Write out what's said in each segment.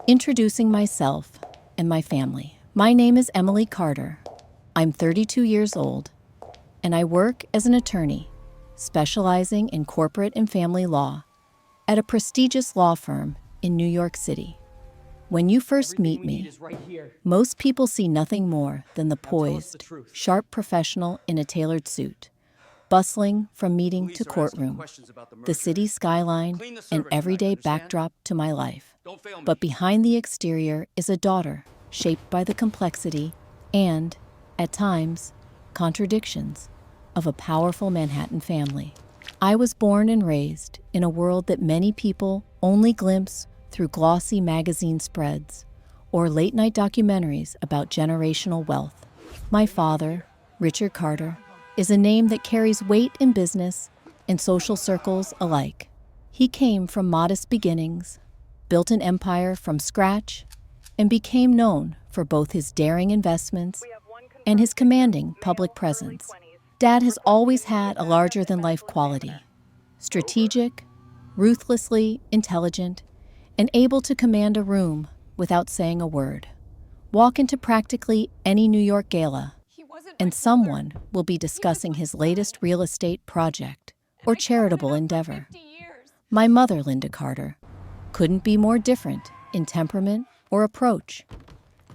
Introducing myself and my family. My name is Emily Carter. I'm 32 years old, and I work as an attorney, specializing in corporate and family law at a prestigious law firm in New York City. When you first meet me, most people see nothing more than the poised, sharp professional in a tailored suit, bustling from meeting to courtroom, the city skyline, an everyday backdrop to my life. But behind the exterior is a daughter shaped by the complexity and, at times, contradictions of a powerful Manhattan family. I was born and raised in a world that many people only glimpse through glossy magazine spreads or late-night documentaries about generational wealth. My father, Richard Carter, is a name that carries weight in business and social circles alike. He came from modest beginnings, built an empire from scratch, and became known for both his daring investments and his commanding public presence. Dad has always had a larger-than-life quality, strategic, ruthlessly intelligent, and able to command a room without saying a word. Walk into practically any New York gala, and someone will be discussing his latest real estate project or charitable endeavor. My mother, Linda Carter, couldn't be more different in temperament or approach.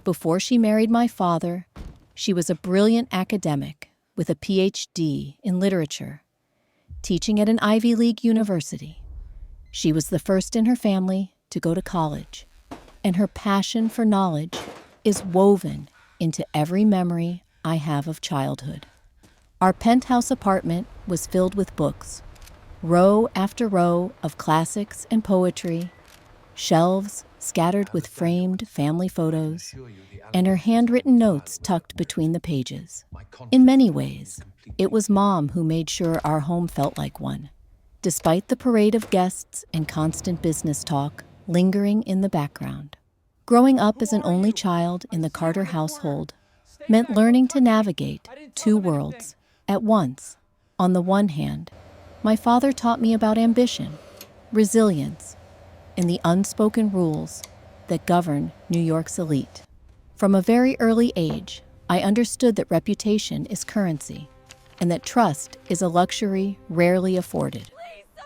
Before she married my father, she was a brilliant academic with a PhD in literature, teaching at an Ivy League university. She was the first in her family to go to college, and her passion for knowledge is woven into every memory I have of childhood. Our penthouse apartment was filled with books, row after row of classics and poetry, shelves scattered with framed family photos, and her handwritten notes tucked between the pages. In many ways, it was Mom who made sure our home felt like one, despite the parade of guests and constant business talk lingering in the background. Growing up as an only child in the Carter household meant learning to navigate two worlds at once. On the one hand, my father taught me about ambition, resilience, and the unspoken rules that govern New York's elite. From a very early age, I understood that reputation is currency, and that trust is a luxury rarely afforded.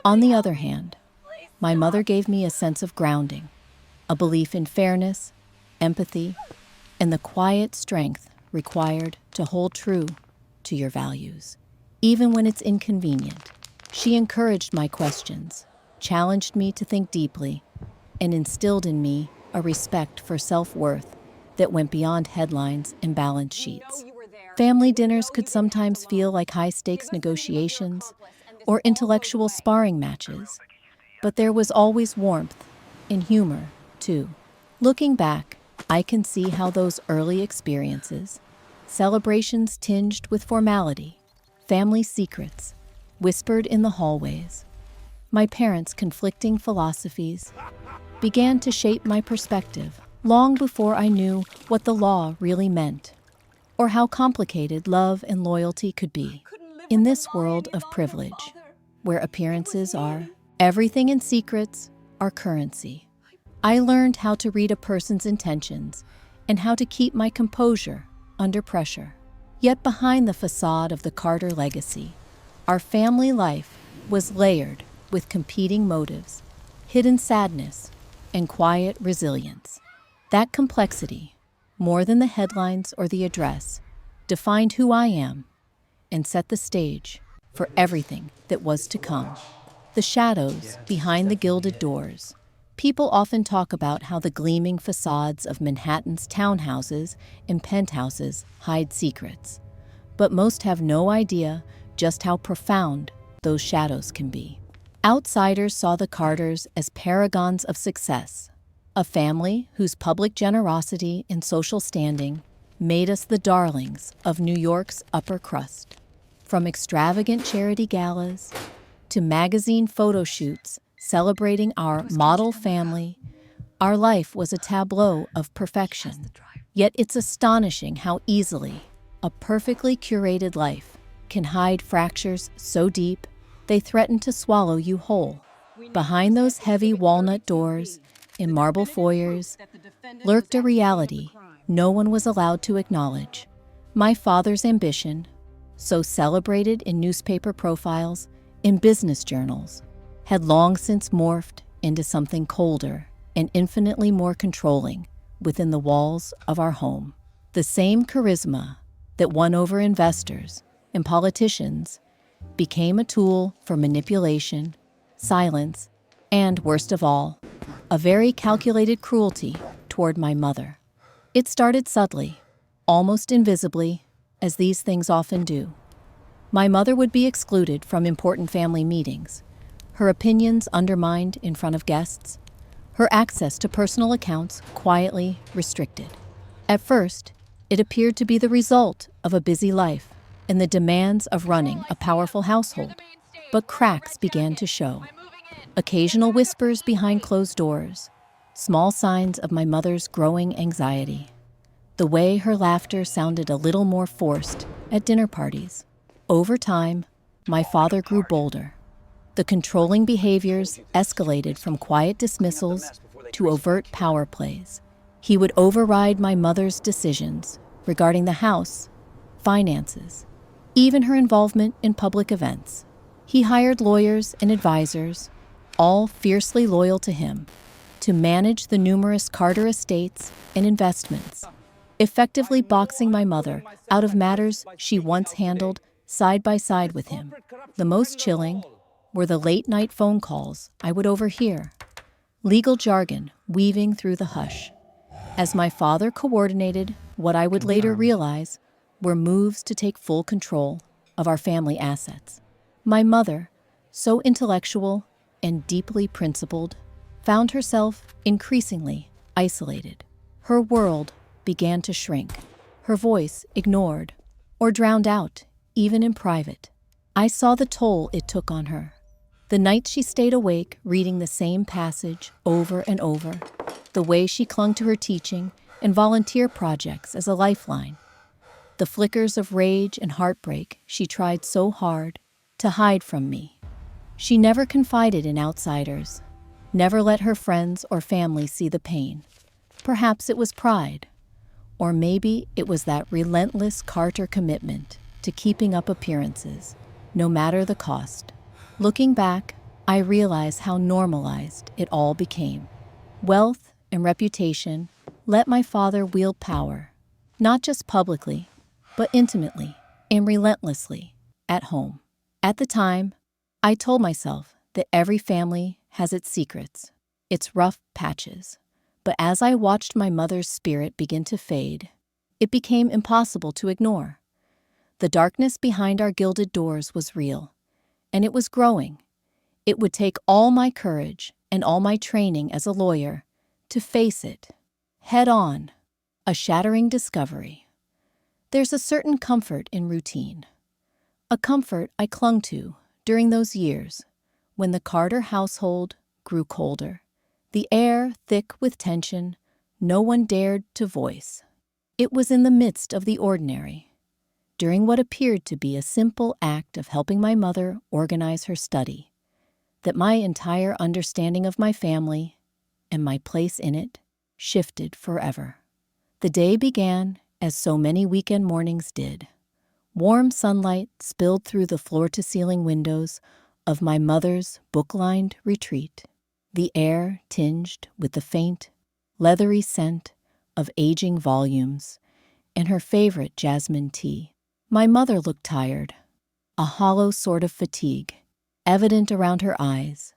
On the other hand, my mother gave me a sense of grounding, a belief in fairness, empathy, and the quiet strength required to hold true to your values. Even when it's inconvenient, she encouraged my questions, challenged me to think deeply, and instilled in me a respect for self-worth that went beyond headlines and balance sheets. Family dinners could sometimes feel like high-stakes negotiations or intellectual sparring matches, but there was always warmth and humor, too. Looking back, I can see how those early experiences, celebrations tinged with formality, family secrets, whispered in the hallways, my parents' conflicting philosophies, began to shape my perspective long before I knew what the law really meant, or how complicated love and loyalty could be. In this world of privilege, where appearances are everything and secrets are currency, I learned how to read a person's intentions and how to keep my composure under pressure. Yet behind the facade of the Carter legacy, our family life was layered with competing motives, hidden sadness, and quiet resilience. That complexity, more than the headlines or the address, defined who I am and set the stage for everything that was to come. The shadows behind the gilded doors. People often talk about how the gleaming facades of Manhattan's townhouses and penthouses hide secrets, but most have no idea just how profound those shadows can be. Outsiders saw the Carters as paragons of success, a family whose public generosity and social standing made us the darlings of New York's upper crust. From extravagant charity galas to magazine photo shoots celebrating our model family, our life was a tableau of perfection. Yet it's astonishing how easily a perfectly curated life can hide fractures so deep they threaten to swallow you whole. Behind those heavy walnut doors, in marble foyers, lurked a reality no one was allowed to acknowledge. My father's ambition, so celebrated in newspaper profiles, in business journals, had long since morphed into something colder and infinitely more controlling within the walls of our home. The same charisma that won over investors and politicians became a tool for manipulation, silence, and, worst of all, a very calculated cruelty toward my mother. It started subtly, almost invisibly, as these things often do. My mother would be excluded from important family meetings, her opinions undermined in front of guests, her access to personal accounts quietly restricted. At first, it appeared to be the result of a busy life and the demands of running a powerful household, but cracks began to show. Occasional whispers behind closed doors, small signs of my mother's growing anxiety. The way her laughter sounded a little more forced at dinner parties. Over time, my father grew bolder. The controlling behaviors escalated from quiet dismissals to overt power plays. He would override my mother's decisions regarding the house, finances, even her involvement in public events. He hired lawyers and advisors, all fiercely loyal to him, to manage the numerous Carter estates and investments, effectively boxing my mother out of matters she once handled side by side with him. The most chilling were the late-night phone calls I would overhear, legal jargon weaving through the hush, as my father coordinated what I would later realize were moves to take full control of our family assets. My mother, so intellectual and deeply principled, found herself increasingly isolated. Her world began to shrink, her voice ignored or drowned out, even in private. I saw the toll it took on her. The nights she stayed awake reading the same passage over and over, the way she clung to her teaching and volunteer projects as a lifeline, the flickers of rage and heartbreak she tried so hard to hide from me. She never confided in outsiders, never let her friends or family see the pain. Perhaps it was pride, or maybe it was that relentless Carter commitment to keeping up appearances, no matter the cost. Looking back, I realize how normalized it all became. Wealth and reputation let my father wield power, not just publicly, but intimately and relentlessly at home. At the time, I told myself that every family has its secrets, its rough patches. But as I watched my mother's spirit begin to fade, it became impossible to ignore. The darkness behind our gilded doors was real, and it was growing. It would take all my courage and all my training as a lawyer to face it, head on, a shattering discovery. There's a certain comfort in routine, a comfort I clung to during those years when the Carter household grew colder, the air thick with tension no one dared to voice. It was in the midst of the ordinary, during what appeared to be a simple act of helping my mother organize her study, that my entire understanding of my family and my place in it shifted forever. The day began as so many weekend mornings did. Warm sunlight spilled through the floor-to-ceiling windows of my mother's book-lined retreat, the air tinged with the faint, leathery scent of aging volumes and her favorite jasmine tea. My mother looked tired, a hollow sort of fatigue evident around her eyes,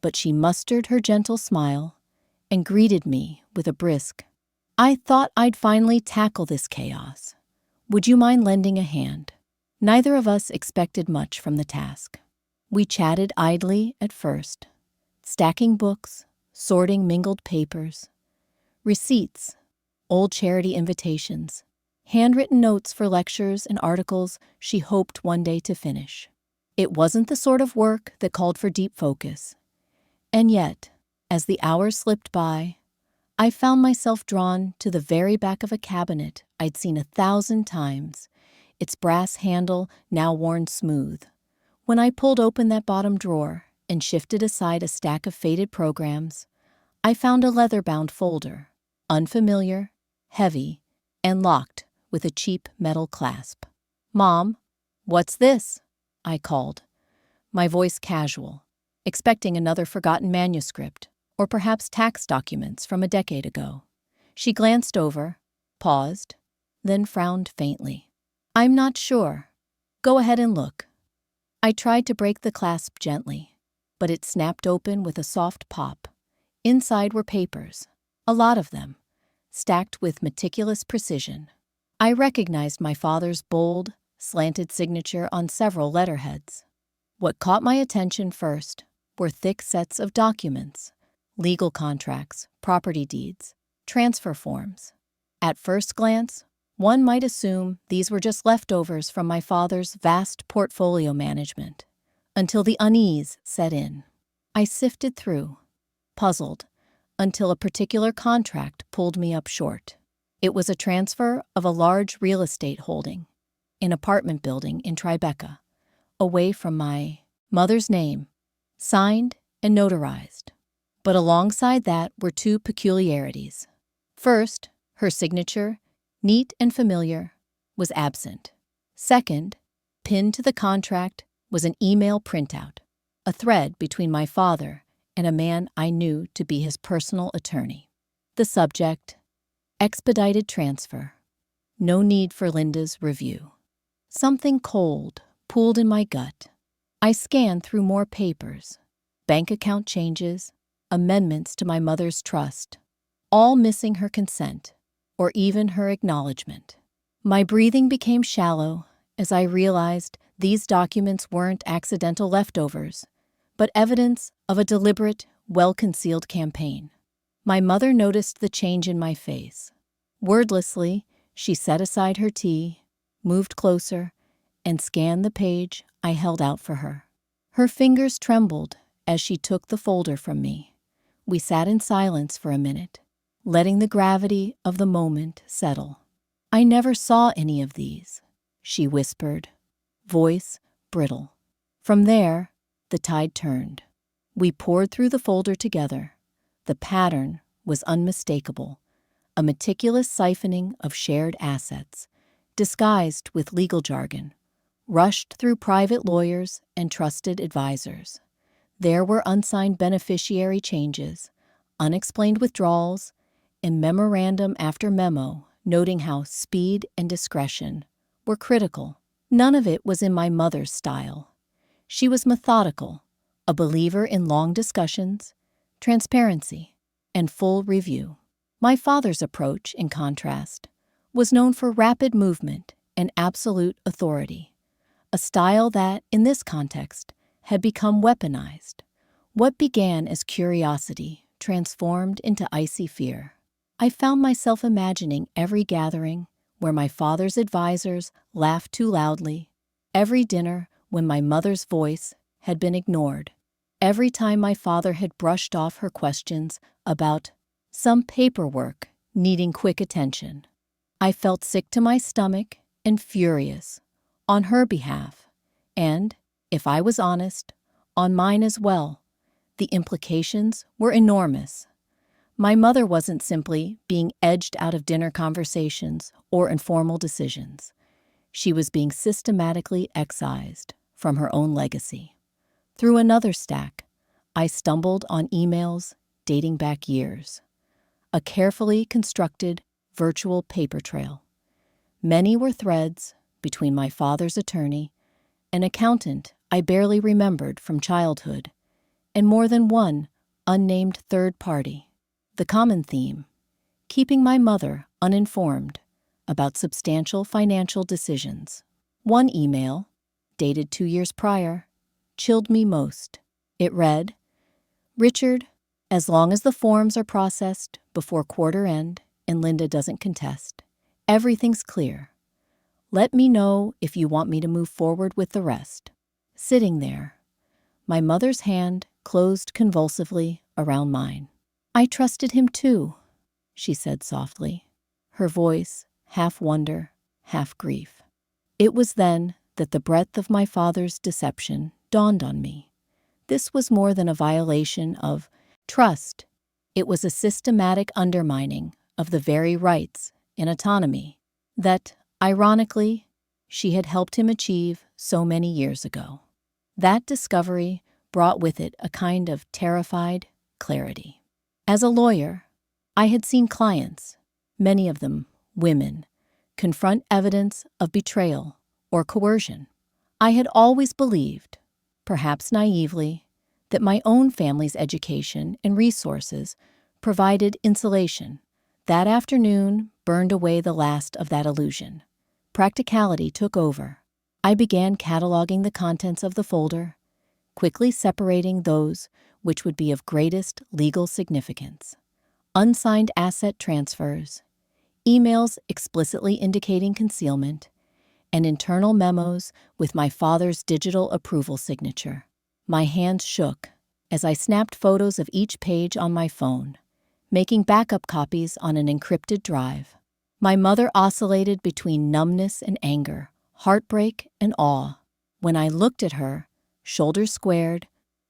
but she mustered her gentle smile and greeted me with a brisk, "I thought I'd finally tackle this chaos. Would you mind lending a hand?" Neither of us expected much from the task. We chatted idly at first, stacking books, sorting mingled papers, receipts, old charity invitations, handwritten notes for lectures and articles she hoped one day to finish. It wasn't the sort of work that called for deep focus. And yet, as the hours slipped by, I found myself drawn to the very back of a cabinet I'd seen 1,000 times, its brass handle now worn smooth. When I pulled open that bottom drawer and shifted aside a stack of faded programs, I found a leather-bound folder, unfamiliar, heavy, and locked with a cheap metal clasp. "Mom, what's this?" I called, my voice casual, expecting another forgotten manuscript or perhaps tax documents from a decade ago. She glanced over, paused, then frowned faintly. "I'm not sure. Go ahead and look." I tried to break the clasp gently, but it snapped open with a soft pop. Inside were papers, a lot of them, stacked with meticulous precision. I recognized my father's bold, slanted signature on several letterheads. What caught my attention first were thick sets of documents, legal contracts, property deeds, transfer forms. At first glance, one might assume these were just leftovers from my father's vast portfolio management, until the unease set in. I sifted through, puzzled, until a particular contract pulled me up short. It was a transfer of a large real estate holding, an apartment building in Tribeca, away from my mother's name, signed and notarized. But alongside that were two peculiarities. First, her signature, neat and familiar, was absent. Second, pinned to the contract was an email printout, a thread between my father and a man I knew to be his personal attorney. The subject, expedited transfer. No need for Linda's review. Something cold pooled in my gut. I scanned through more papers, bank account changes, amendments to my mother's trust, all missing her consent or even her acknowledgement. My breathing became shallow as I realized these documents weren't accidental leftovers, but evidence of a deliberate, well-concealed campaign. My mother noticed the change in my face. Wordlessly, she set aside her tea, moved closer, and scanned the page I held out for her. Her fingers trembled as she took the folder from me. We sat in silence for a minute, letting the gravity of the moment settle. "I never saw any of these," she whispered, voice brittle. From there, the tide turned. We poured through the folder together. The pattern was unmistakable, a meticulous siphoning of shared assets, disguised with legal jargon, rushed through private lawyers and trusted advisors. There were unsigned beneficiary changes, unexplained withdrawals, and memorandum after memo noting how speed and discretion were critical. None of it was in my mother's style. She was methodical, a believer in long discussions, transparency, and full review. My father's approach, in contrast, was known for rapid movement and absolute authority, a style that, in this context, had become weaponized. What began as curiosity transformed into icy fear. I found myself imagining every gathering where my father's advisors laughed too loudly, every dinner when my mother's voice had been ignored, every time my father had brushed off her questions about some paperwork needing quick attention. I felt sick to my stomach and furious, on her behalf, and, if I was honest, on mine as well. The implications were enormous. My mother wasn't simply being edged out of dinner conversations or informal decisions. She was being systematically excised from her own legacy. Through another stack, I stumbled on emails dating back years. A carefully constructed virtual paper trail. Many were threads between my father's attorney, an accountant I barely remembered from childhood, and more than one unnamed third party. The common theme, keeping my mother uninformed about substantial financial decisions. One email, dated 2 years prior, chilled me most. It read, "Richard, as long as the forms are processed before quarter end and Linda doesn't contest, everything's clear. Let me know if you want me to move forward with the rest." Sitting there, my mother's hand closed convulsively around mine. "I trusted him too," she said softly, her voice half wonder, half grief. It was then that the breadth of my father's deception dawned on me. This was more than a violation of trust. It was a systematic undermining of the very rights and autonomy that, ironically, she had helped him achieve so many years ago. That discovery brought with it a kind of terrified clarity. As a lawyer, I had seen clients, many of them women, confront evidence of betrayal or coercion. I had always believed, perhaps naively, that my own family's education and resources provided insulation. That afternoon burned away the last of that illusion. Practicality took over. I began cataloging the contents of the folder, quickly separating those which would be of greatest legal significance. Unsigned asset transfers, emails explicitly indicating concealment, and internal memos with my father's digital approval signature. My hands shook as I snapped photos of each page on my phone, making backup copies on an encrypted drive. My mother oscillated between numbness and anger, heartbreak and awe. When I looked at her, shoulders squared,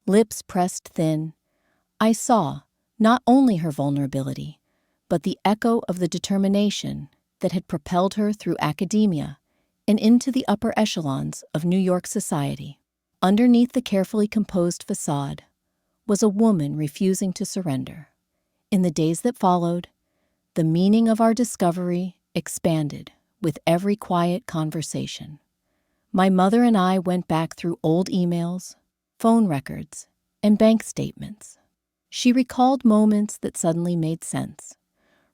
lips pressed thin, I saw not only her vulnerability, but the echo of the determination that had propelled her through academia and into the upper echelons of New York society. Underneath the carefully composed facade was a woman refusing to surrender. In the days that followed, the meaning of our discovery expanded with every quiet conversation. My mother and I went back through old emails, phone records, and bank statements. She recalled moments that suddenly made sense.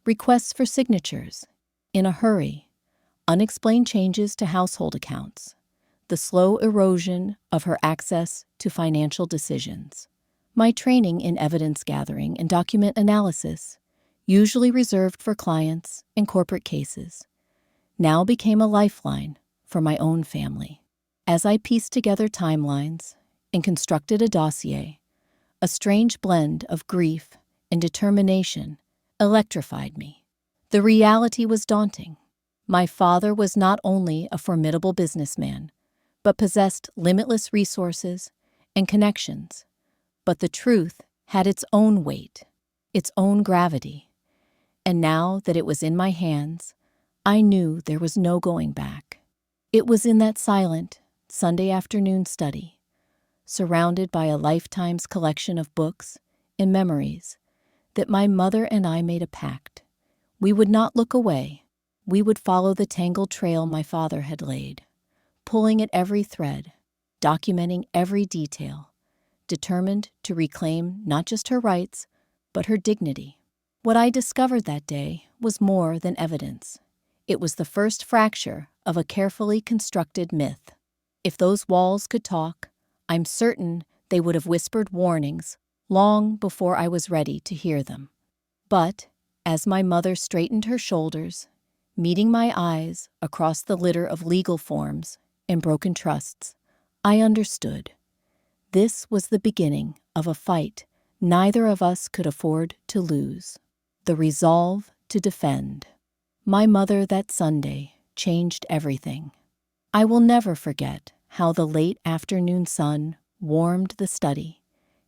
Requests for signatures, in a hurry, unexplained changes to household accounts, the slow erosion of her access to financial decisions. My training in evidence gathering and document analysis, usually reserved for clients and corporate cases, now became a lifeline for my own family. As I pieced together timelines and constructed a dossier, a strange blend of grief and determination electrified me. The reality was daunting. My father was not only a formidable businessman, but possessed limitless resources and connections. But the truth had its own weight, its own gravity. And now that it was in my hands, I knew there was no going back. It was in that silent, Sunday afternoon study, surrounded by a lifetime's collection of books and memories, that my mother and I made a pact. We would not look away. We would follow the tangled trail my father had laid, pulling at every thread, documenting every detail, determined to reclaim not just her rights, but her dignity. What I discovered that day was more than evidence. It was the first fracture of a carefully constructed myth. If those walls could talk, I'm certain they would have whispered warnings long before I was ready to hear them. But as my mother straightened her shoulders, meeting my eyes across the litter of legal forms and broken trusts, I understood. This was the beginning of a fight neither of us could afford to lose. The resolve to defend. My mother that Sunday changed everything. I will never forget how the late afternoon sun warmed the study,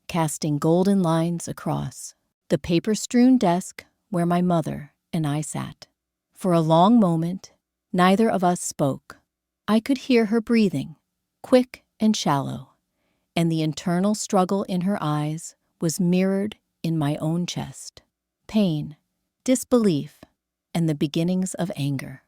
casting golden lines across the paper-strewn desk where my mother and I sat. For a long moment, neither of us spoke. I could hear her breathing, quick and shallow, and the internal struggle in her eyes was mirrored in my own chest. Pain, disbelief, and the beginnings of anger.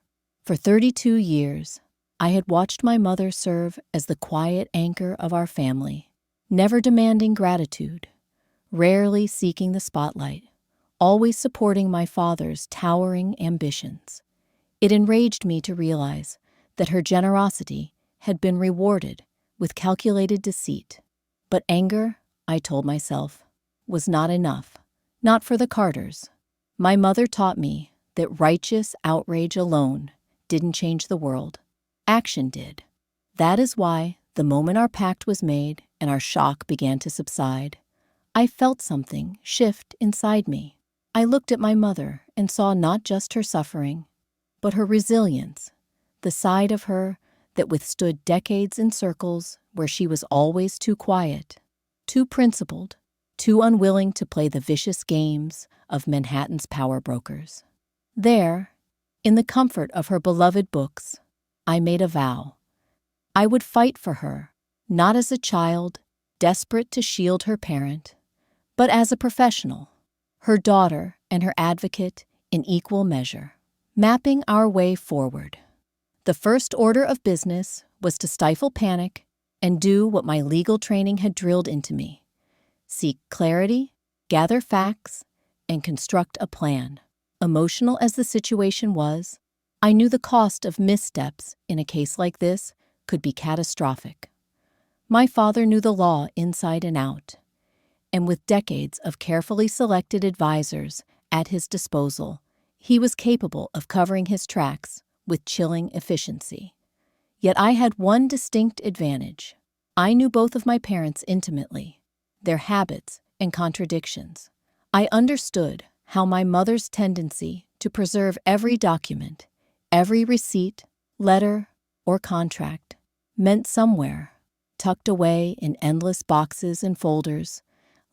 For 32 years, I had watched my mother serve as the quiet anchor of our family, never demanding gratitude, rarely seeking the spotlight, always supporting my father's towering ambitions. It enraged me to realize that her generosity had been rewarded with calculated deceit. But anger, I told myself, was not enough, not for the Carters. My mother taught me that righteous outrage alone didn't change the world. Action did. That is why, the moment our pact was made and our shock began to subside, I felt something shift inside me. I looked at my mother and saw not just her suffering, but her resilience, the side of her that withstood decades in circles where she was always too quiet, too principled, too unwilling to play the vicious games of Manhattan's power brokers. There, in the comfort of her beloved books, I made a vow. I would fight for her, not as a child, desperate to shield her parent, but as a professional, her daughter and her advocate in equal measure, mapping our way forward. The first order of business was to stifle panic and do what my legal training had drilled into me: seek clarity, gather facts, and construct a plan. Emotional as the situation was, I knew the cost of missteps in a case like this could be catastrophic. My father knew the law inside and out, and with decades of carefully selected advisors at his disposal, he was capable of covering his tracks with chilling efficiency. Yet I had one distinct advantage. I knew both of my parents intimately, their habits and contradictions. I understood how my mother's tendency to preserve every document, every receipt, letter, or contract meant somewhere, tucked away in endless boxes and folders,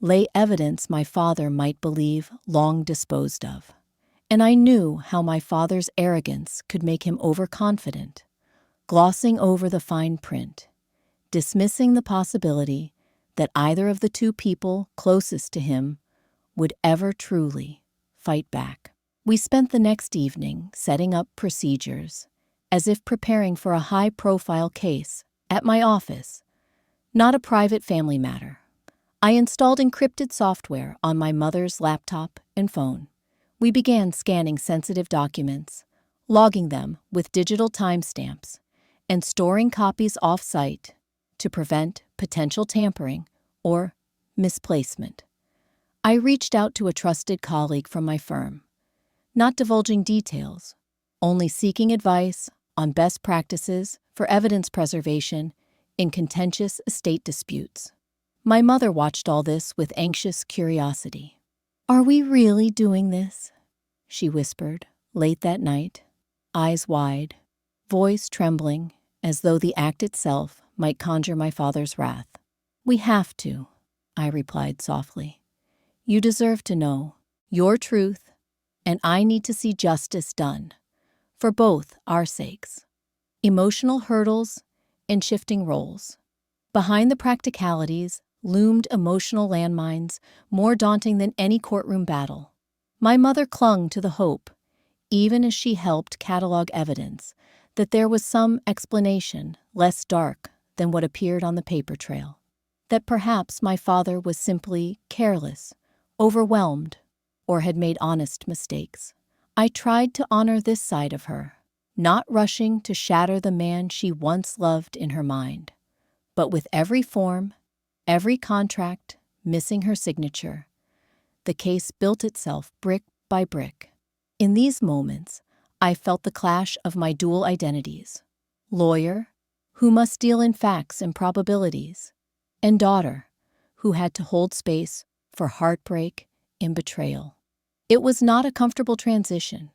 lay evidence my father might believe long disposed of. And I knew how my father's arrogance could make him overconfident, glossing over the fine print, dismissing the possibility that either of the two people closest to him would ever truly fight back. We spent the next evening setting up procedures, as if preparing for a high-profile case at my office, not a private family matter. I installed encrypted software on my mother's laptop and phone. We began scanning sensitive documents, logging them with digital timestamps, and storing copies off-site to prevent potential tampering or misplacement. I reached out to a trusted colleague from my firm, not divulging details, only seeking advice on best practices for evidence preservation in contentious estate disputes. My mother watched all this with anxious curiosity. "Are we really doing this?" she whispered late that night, eyes wide, voice trembling as though the act itself might conjure my father's wrath. "We have to," I replied softly. "You deserve to know your truth, and I need to see justice done, for both our sakes." Emotional hurdles and shifting roles. Behind the practicalities loomed emotional landmines more daunting than any courtroom battle. My mother clung to the hope, even as she helped catalog evidence, that there was some explanation less dark than what appeared on the paper trail. That perhaps my father was simply careless, overwhelmed, or had made honest mistakes. I tried to honor this side of her, not rushing to shatter the man she once loved in her mind. But with every form, every contract missing her signature, the case built itself brick by brick. In these moments, I felt the clash of my dual identities: lawyer, who must deal in facts and probabilities, and daughter, who had to hold space for heartbreak and betrayal. It was not a comfortable transition.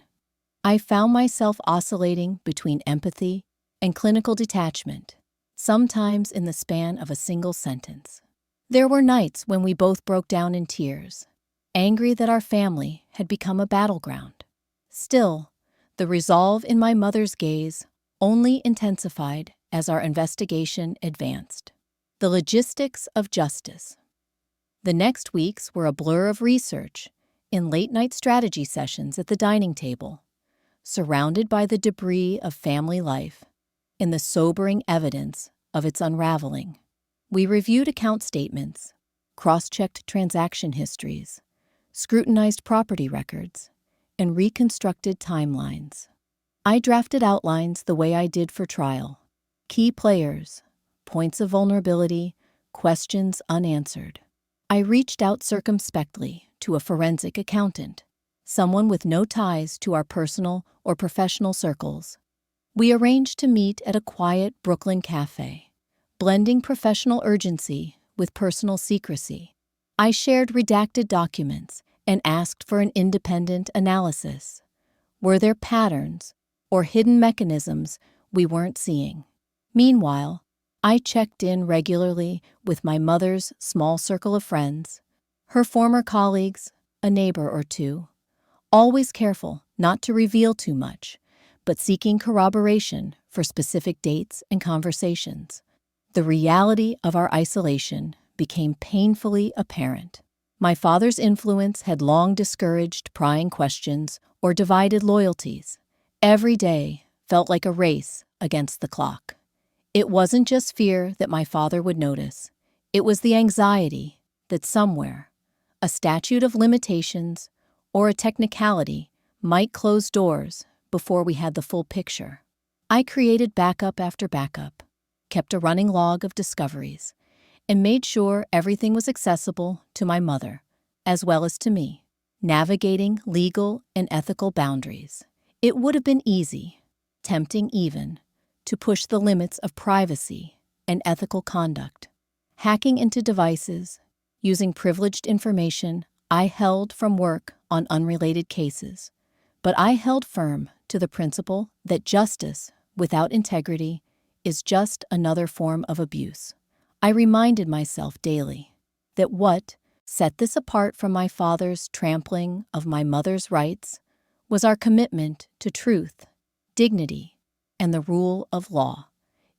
I found myself oscillating between empathy and clinical detachment, sometimes in the span of a single sentence. There were nights when we both broke down in tears, angry that our family had become a battleground. Still, the resolve in my mother's gaze only intensified as our investigation advanced. The logistics of justice. The next weeks were a blur of research in late-night strategy sessions at the dining table, surrounded by the debris of family life and the sobering evidence of its unraveling. We reviewed account statements, cross-checked transaction histories, scrutinized property records, and reconstructed timelines. I drafted outlines the way I did for trial: key players, points of vulnerability, questions unanswered. I reached out circumspectly to a forensic accountant, someone with no ties to our personal or professional circles. We arranged to meet at a quiet Brooklyn cafe, blending professional urgency with personal secrecy. I shared redacted documents and asked for an independent analysis. Were there patterns or hidden mechanisms we weren't seeing? Meanwhile, I checked in regularly with my mother's small circle of friends, her former colleagues, a neighbor or two, always careful not to reveal too much, but seeking corroboration for specific dates and conversations. The reality of our isolation became painfully apparent. My father's influence had long discouraged prying questions or divided loyalties. Every day felt like a race against the clock. It wasn't just fear that my father would notice. It was the anxiety that somewhere, a statute of limitations or a technicality might close doors before we had the full picture. I created backup after backup, kept a running log of discoveries, and made sure everything was accessible to my mother, as well as to me, navigating legal and ethical boundaries. It would have been easy, tempting even, to push the limits of privacy and ethical conduct, hacking into devices, using privileged information I held from work on unrelated cases. But I held firm to the principle that justice without integrity is just another form of abuse. I reminded myself daily that what set this apart from my father's trampling of my mother's rights was our commitment to truth, dignity, and the rule of law.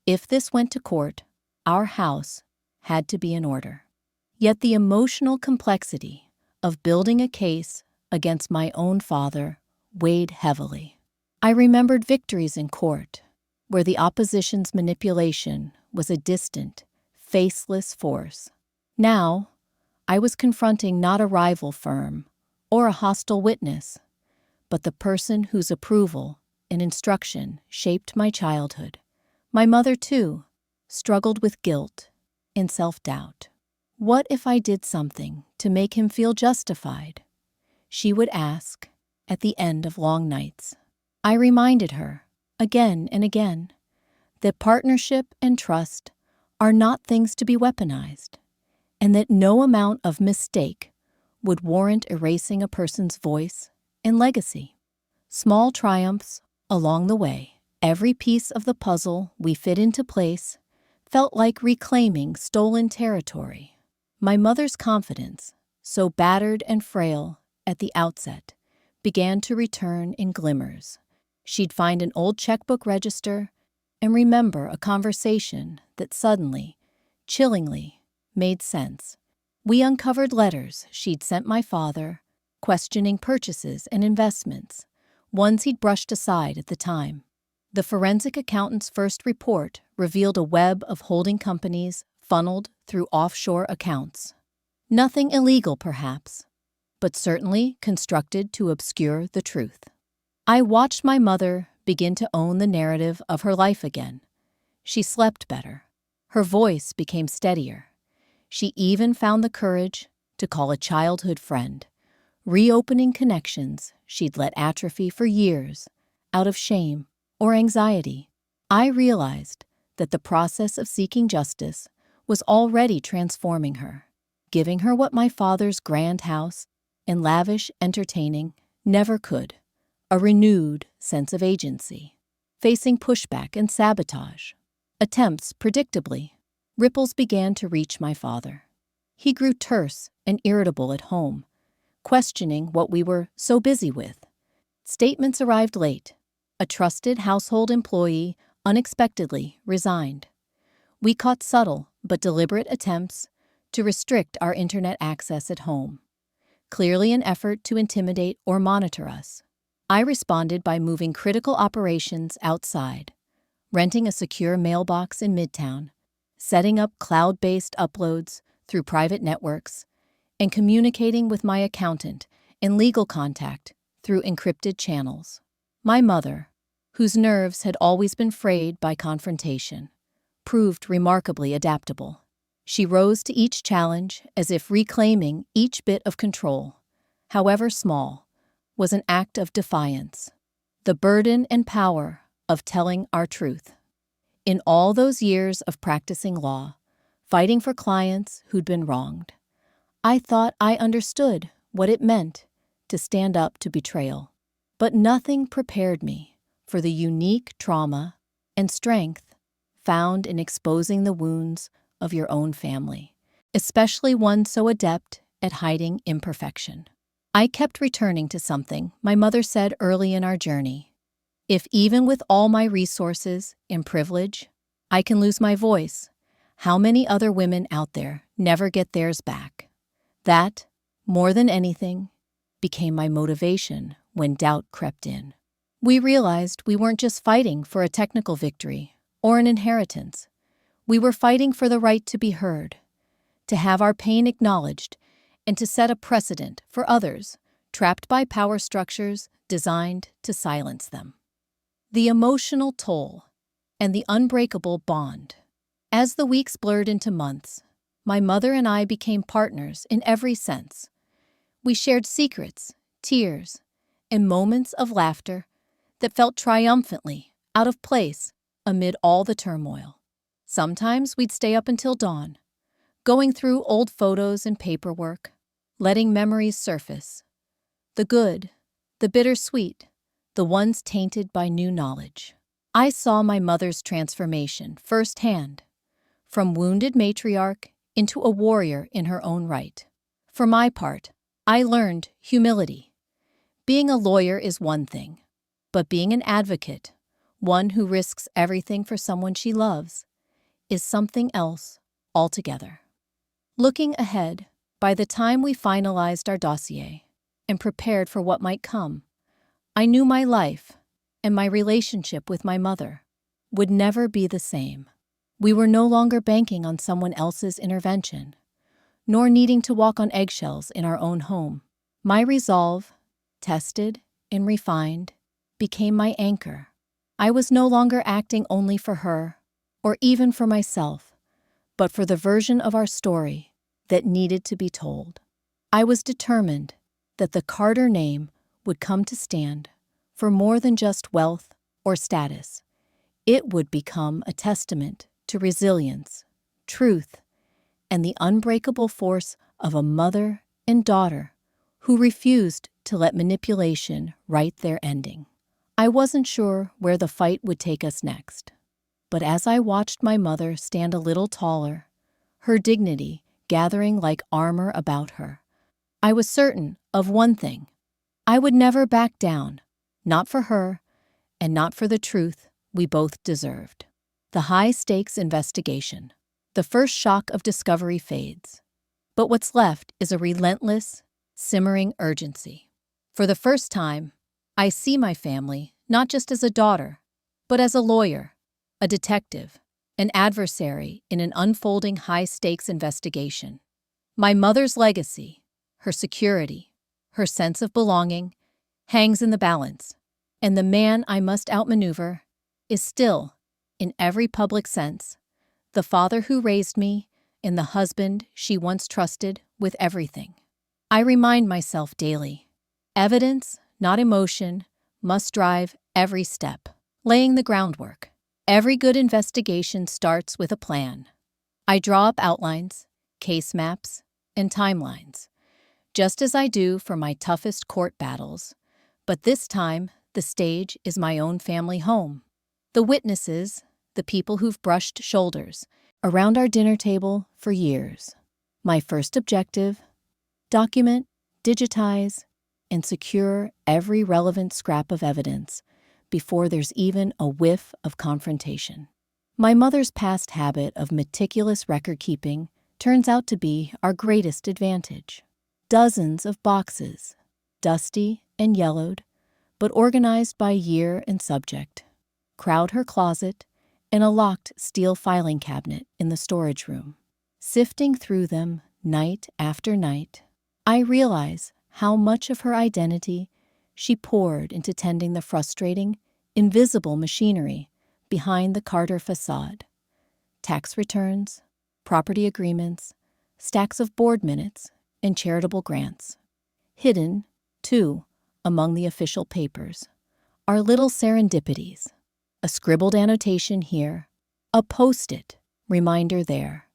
If this went to court, our house had to be in order. Yet the emotional complexity of building a case against my own father weighed heavily. I remembered victories in court, where the opposition's manipulation was a distant, faceless force. Now, I was confronting not a rival firm or a hostile witness, but the person whose approval and instruction shaped my childhood. My mother, too, struggled with guilt and self-doubt. What if I did something to make him feel justified? She would ask at the end of long nights. I reminded her, again and again, that partnership and trust are not things to be weaponized, and that no amount of mistake would warrant erasing a person's voice and legacy. Small triumphs along the way, every piece of the puzzle we fit into place, felt like reclaiming stolen territory. My mother's confidence, so battered and frail at the outset, began to return in glimmers. She'd find an old checkbook register and remember a conversation that suddenly, chillingly, made sense. We uncovered letters she'd sent my father, questioning purchases and investments, ones he'd brushed aside at the time. The forensic accountant's first report revealed a web of holding companies funneled through offshore accounts. Nothing illegal, perhaps, but certainly constructed to obscure the truth. I watched my mother begin to own the narrative of her life again. She slept better. Her voice became steadier. She even found the courage to call a childhood friend, reopening connections she'd let atrophy for years out of shame or anxiety. I realized that the process of seeking justice was already transforming her, giving her what my father's grand house and lavish entertaining never could, a renewed sense of agency. Facing pushback and sabotage, attempts, predictably, ripples began to reach my father. He grew terse and irritable at home, questioning what we were so busy with. Statements arrived late. A trusted household employee unexpectedly resigned. We caught subtle but deliberate attempts to restrict our internet access at home, clearly an effort to intimidate or monitor us. I responded by moving critical operations outside, renting a secure mailbox in Midtown, setting up cloud-based uploads through private networks, and communicating with my accountant and legal contact through encrypted channels. My mother, whose nerves had always been frayed by confrontation, proved remarkably adaptable. She rose to each challenge as if reclaiming each bit of control, however small, was an act of defiance. The burden and power of telling our truth. In all those years of practicing law, fighting for clients who'd been wronged, I thought I understood what it meant to stand up to betrayal. But nothing prepared me for the unique trauma and strength found in exposing the wounds of your own family, especially one so adept at hiding imperfection. I kept returning to something my mother said early in our journey. If even with all my resources and privilege, I can lose my voice, how many other women out there never get theirs back? That, more than anything, became my motivation when doubt crept in. We realized we weren't just fighting for a technical victory or an inheritance. We were fighting for the right to be heard, to have our pain acknowledged, and to set a precedent for others trapped by power structures designed to silence them. The emotional toll and the unbreakable bond. As the weeks blurred into months, my mother and I became partners in every sense. We shared secrets, tears, and moments of laughter that felt triumphantly out of place amid all the turmoil. Sometimes we'd stay up until dawn, going through old photos and paperwork, letting memories surface. The good, the bittersweet, the ones tainted by new knowledge. I saw my mother's transformation firsthand, from wounded matriarch into a warrior in her own right. For my part, I learned humility. Being a lawyer is one thing, but being an advocate, one who risks everything for someone she loves, is something else altogether. Looking ahead, by the time we finalized our dossier and prepared for what might come, I knew my life and my relationship with my mother would never be the same. We were no longer banking on someone else's intervention, nor needing to walk on eggshells in our own home. My resolve, tested and refined, became my anchor. I was no longer acting only for her, or even for myself, but for the version of our story that needed to be told. I was determined that the Carter name would come to stand for more than just wealth or status. It would become a testament to resilience, truth, and the unbreakable force of a mother and daughter who refused to let manipulation write their ending. I wasn't sure where the fight would take us next, but as I watched my mother stand a little taller, her dignity gathering like armor about her, I was certain of one thing. I would never back down, not for her, and not for the truth we both deserved. The high-stakes investigation. The first shock of discovery fades, but what's left is a relentless, simmering urgency. For the first time, I see my family not just as a daughter, but as a lawyer, a detective, an adversary in an unfolding high-stakes investigation. My mother's legacy, her security, her sense of belonging, hangs in the balance, and the man I must outmaneuver is still, in every public sense, the father who raised me and the husband she once trusted with everything. I remind myself daily, evidence, not emotion, must drive every step, laying the groundwork. Every good investigation starts with a plan. I draw up outlines, case maps, and timelines, just as I do for my toughest court battles, but this time the stage is my own family home. The witnesses, the people who've brushed shoulders around our dinner table for years. My first objective: document, digitize, and secure every relevant scrap of evidence before there's even a whiff of confrontation. My mother's past habit of meticulous record-keeping turns out to be our greatest advantage. Dozens of boxes, dusty and yellowed, but organized by year and subject, crowd her closet and a locked steel filing cabinet in the storage room. Sifting through them night after night, I realize how much of her identity she poured into tending the frustrating, invisible machinery behind the Carter facade. Tax returns, property agreements, stacks of board minutes, and charitable grants. Hidden, too, among the official papers, are little serendipities. A scribbled annotation here, a post-it reminder there.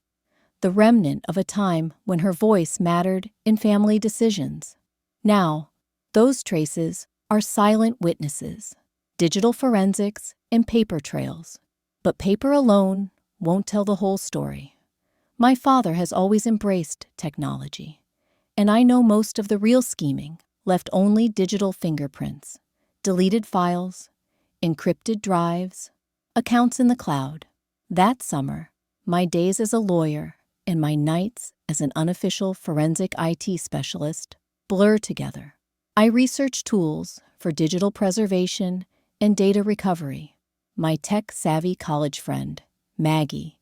The remnant of a time when her voice mattered in family decisions. Now, those traces are silent witnesses, digital forensics and paper trails. But paper alone won't tell the whole story. My father has always embraced technology, and I know most of the real scheming left only digital fingerprints, deleted files, encrypted drives, accounts in the cloud. That summer, my days as a lawyer and my nights as an unofficial forensic IT specialist blur together. I research tools for digital preservation and data recovery. My tech-savvy college friend, Maggie,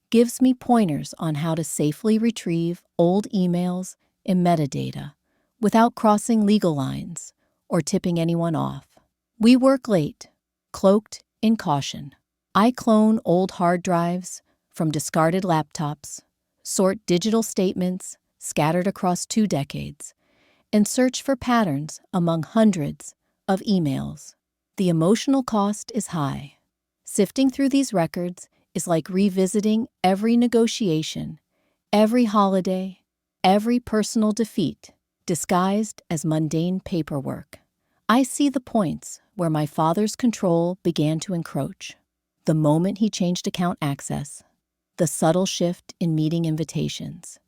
gives me pointers on how to safely retrieve old emails and metadata without crossing legal lines or tipping anyone off. We work late, cloaked in caution. I clone old hard drives from discarded laptops, sort digital statements scattered across 2 decades, and search for patterns among hundreds of emails. The emotional cost is high. Sifting through these records is like revisiting every negotiation, every holiday, every personal defeat, disguised as mundane paperwork. I see the points where my father's control began to encroach. The moment he changed account access, the subtle shift in meeting invitations,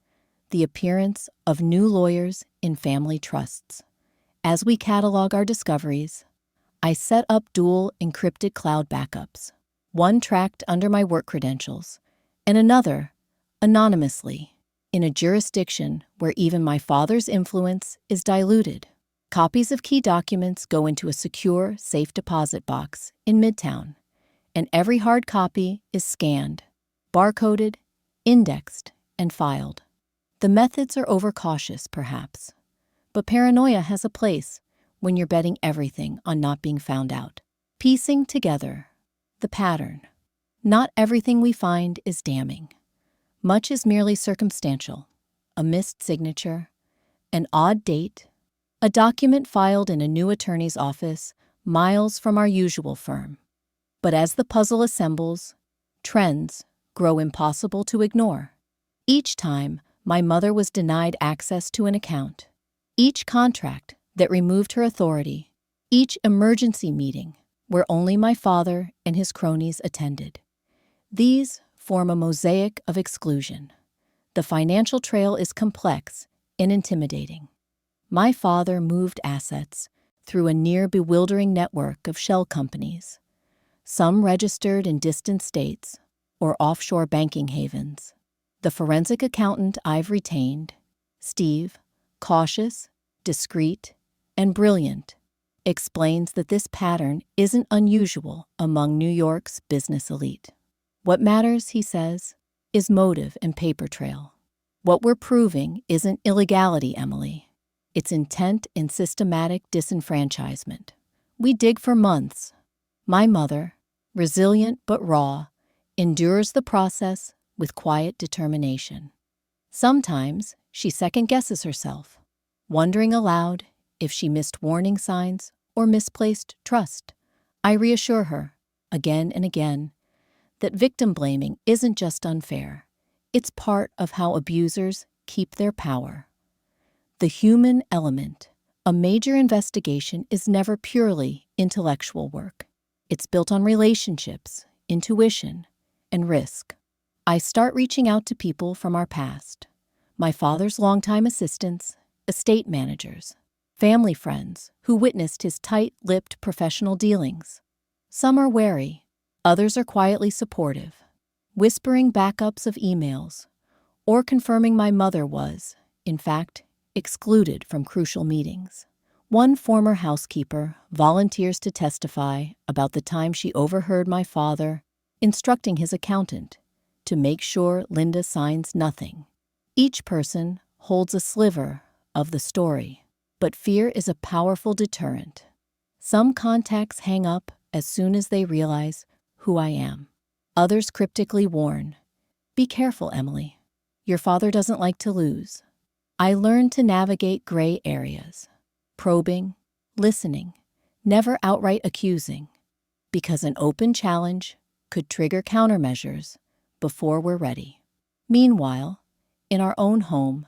the appearance of new lawyers in family trusts. As we catalog our discoveries, I set up dual encrypted cloud backups, one tracked under my work credentials, and another anonymously, in a jurisdiction where even my father's influence is diluted. Copies of key documents go into a secure, safe deposit box in Midtown, and every hard copy is scanned, barcoded, indexed, and filed. The methods are overcautious, perhaps, but paranoia has a place when you're betting everything on not being found out. Piecing together the pattern. Not everything we find is damning. Much is merely circumstantial. A missed signature, an odd date, a document filed in a new attorney's office miles from our usual firm. But as the puzzle assembles, trends grow impossible to ignore. Each time, my mother was denied access to an account. Each contract that removed her authority. Each emergency meeting where only my father and his cronies attended. These form a mosaic of exclusion. The financial trail is complex and intimidating. My father moved assets through a near bewildering network of shell companies, some registered in distant states or offshore banking havens. The forensic accountant I've retained, Steve, cautious, discreet, and brilliant, explains that this pattern isn't unusual among New York's business elite. What matters, he says, is motive and paper trail. What we're proving isn't illegality, Emily. It's intent in systematic disenfranchisement. We dig for months. My mother, resilient but raw, endures the process with quiet determination. Sometimes she second-guesses herself, wondering aloud if she missed warning signs or misplaced trust. I reassure her, again and again, that victim blaming isn't just unfair. It's part of how abusers keep their power. The human element. A major investigation is never purely intellectual work. It's built on relationships, intuition, and risk. I start reaching out to people from our past. My father's longtime assistants, estate managers, family friends who witnessed his tight-lipped professional dealings. Some are wary, others are quietly supportive, whispering backups of emails, or confirming my mother was, in fact, excluded from crucial meetings. One former housekeeper volunteers to testify about the time she overheard my father instructing his accountant to make sure Linda signs nothing. Each person holds a sliver of the story, but fear is a powerful deterrent. Some contacts hang up as soon as they realize who I am. Others cryptically warn, "Be careful, Emily. Your father doesn't like to lose." I learned to navigate gray areas, probing, listening, never outright accusing, because an open challenge could trigger countermeasures before we're ready. Meanwhile, in our own home,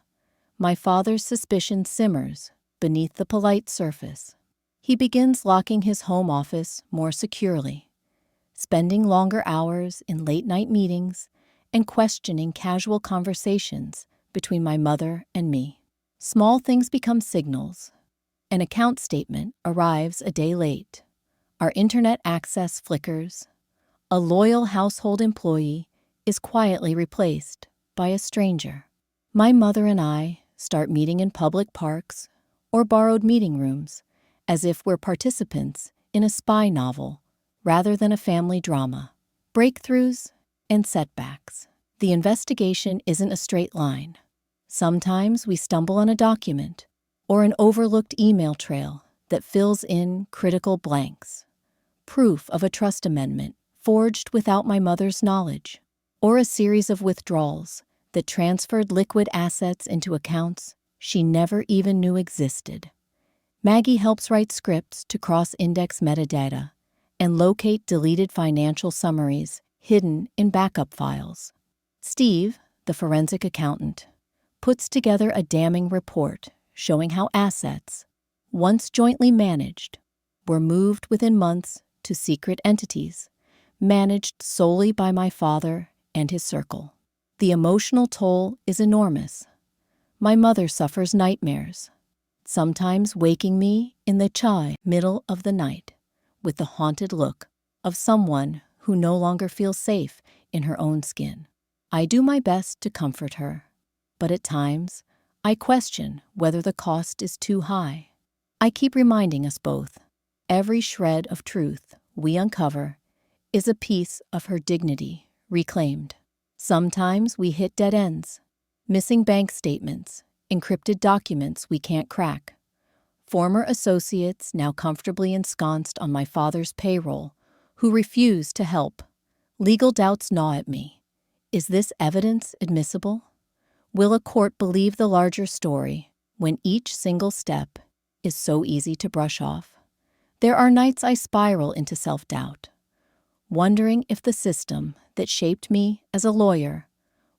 my father's suspicion simmers beneath the polite surface. He begins locking his home office more securely, spending longer hours in late-night meetings and questioning casual conversations between my mother and me. Small things become signals. An account statement arrives a day late. Our internet access flickers. A loyal household employee is quietly replaced by a stranger. My mother and I start meeting in public parks or borrowed meeting rooms, as if we're participants in a spy novel rather than a family drama. Breakthroughs and setbacks. The investigation isn't a straight line. Sometimes we stumble on a document or an overlooked email trail that fills in critical blanks. Proof of a trust amendment forged without my mother's knowledge, or a series of withdrawals that transferred liquid assets into accounts she never even knew existed. Maggie helps write scripts to cross-index metadata and locate deleted financial summaries hidden in backup files. Steve, the forensic accountant, puts together a damning report showing how assets, once jointly managed, were moved within months to secret entities, managed solely by my father and his circle. The emotional toll is enormous. My mother suffers nightmares, sometimes waking me in the middle of the night with the haunted look of someone who no longer feels safe in her own skin. I do my best to comfort her, but at times I question whether the cost is too high. I keep reminding us both, every shred of truth we uncover is a piece of her dignity reclaimed. Sometimes we hit dead ends, missing bank statements, encrypted documents we can't crack. Former associates now comfortably ensconced on my father's payroll who refuse to help. Legal doubts gnaw at me. Is this evidence admissible? Will a court believe the larger story when each single step is so easy to brush off? There are nights I spiral into self-doubt, wondering if the system that shaped me as a lawyer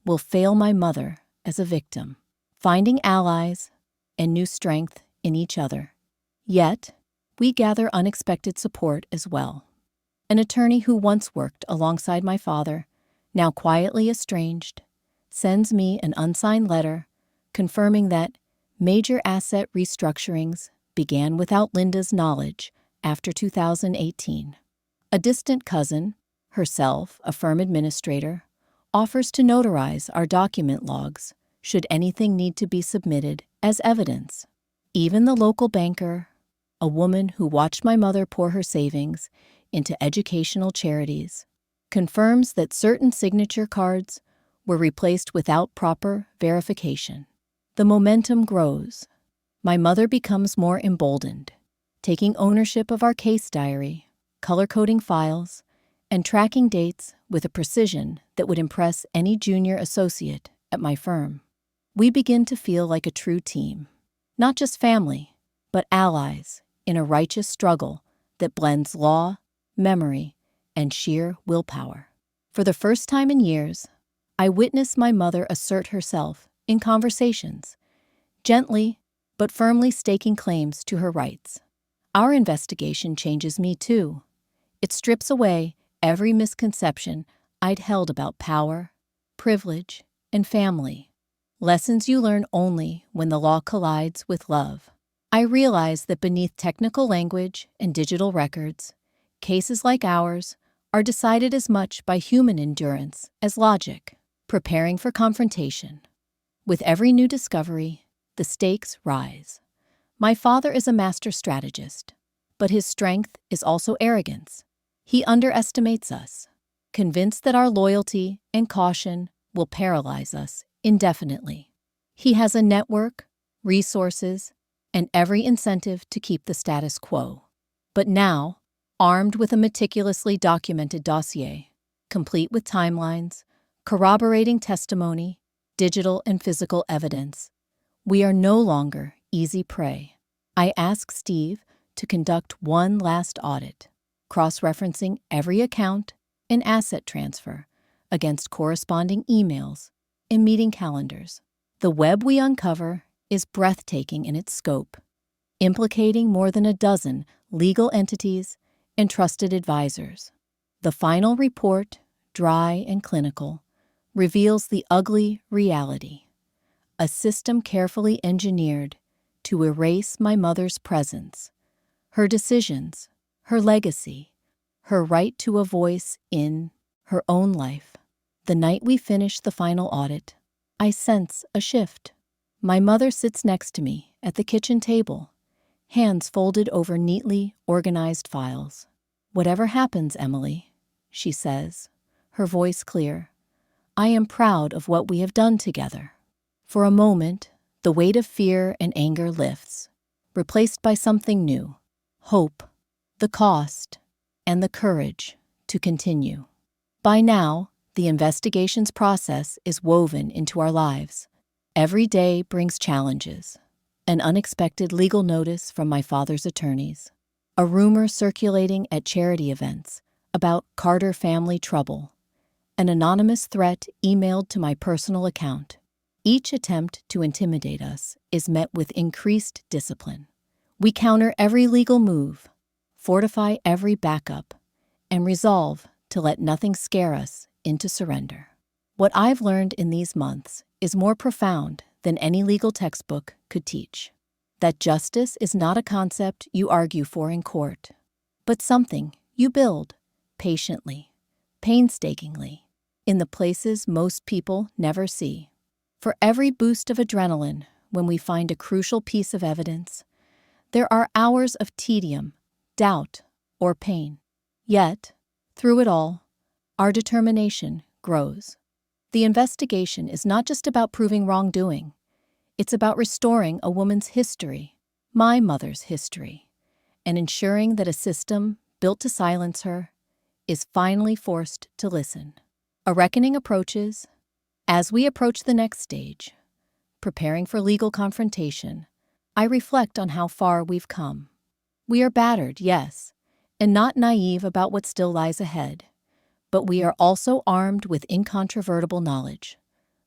will fail my mother as a victim, finding allies and new strength in each other. Yet, we gather unexpected support as well. An attorney who once worked alongside my father, now quietly estranged, sends me an unsigned letter confirming that major asset restructurings began without Linda's knowledge after 2018. A distant cousin, herself a firm administrator, offers to notarize our document logs should anything need to be submitted as evidence. Even the local banker, a woman who watched my mother pour her savings into educational charities, confirms that certain signature cards were replaced without proper verification. The momentum grows. My mother becomes more emboldened, taking ownership of our case diary, color-coding files, and tracking dates with a precision that would impress any junior associate at my firm. We begin to feel like a true team, not just family, but allies in a righteous struggle that blends law, memory, and sheer willpower. For the first time in years, I witness my mother assert herself in conversations, gently but firmly staking claims to her rights. Our investigation changes me too. It strips away every misconception I'd held about power, privilege, and family. Lessons you learn only when the law collides with love. I realize that beneath technical language and digital records, cases like ours are decided as much by human endurance as logic. Preparing for confrontation. With every new discovery, the stakes rise. My father is a master strategist, but his strength is also arrogance. He underestimates us, convinced that our loyalty and caution will paralyze us indefinitely. He has a network, resources, and every incentive to keep the status quo. But now, armed with a meticulously documented dossier, complete with timelines, corroborating testimony, digital and physical evidence, we are no longer easy prey. I ask Steve to conduct one last audit, cross-referencing every account and asset transfer against corresponding emails and meeting calendars. The web we uncover is breathtaking in its scope, implicating more than a dozen legal entities and trusted advisors. The final report, dry and clinical, reveals the ugly reality. A system carefully engineered to erase my mother's presence, her decisions, her legacy, her right to a voice in her own life. The night we finish the final audit, I sense a shift. My mother sits next to me at the kitchen table, hands folded over neatly organized files. "Whatever happens, Emily," she says, her voice clear, "I am proud of what we have done together." For a moment, the weight of fear and anger lifts, replaced by something new: hope, the cost, and the courage to continue. By now, the investigation's process is woven into our lives. Every day brings challenges: an unexpected legal notice from my father's attorneys, a rumor circulating at charity events about Carter family trouble, an anonymous threat emailed to my personal account. Each attempt to intimidate us is met with increased discipline. We counter every legal move, fortify every backup, and resolve to let nothing scare us into surrender. What I've learned in these months is more profound than any legal textbook could teach. That justice is not a concept you argue for in court, but something you build patiently, painstakingly, in the places most people never see. For every boost of adrenaline when we find a crucial piece of evidence, there are hours of tedium, doubt, or pain. Yet, through it all, our determination grows. The investigation is not just about proving wrongdoing. It's about restoring a woman's history, my mother's history, and ensuring that a system built to silence her is finally forced to listen. A reckoning approaches. As we approach the next stage, preparing for legal confrontation, I reflect on how far we've come. We are battered, yes, and not naive about what still lies ahead, but we are also armed with incontrovertible knowledge,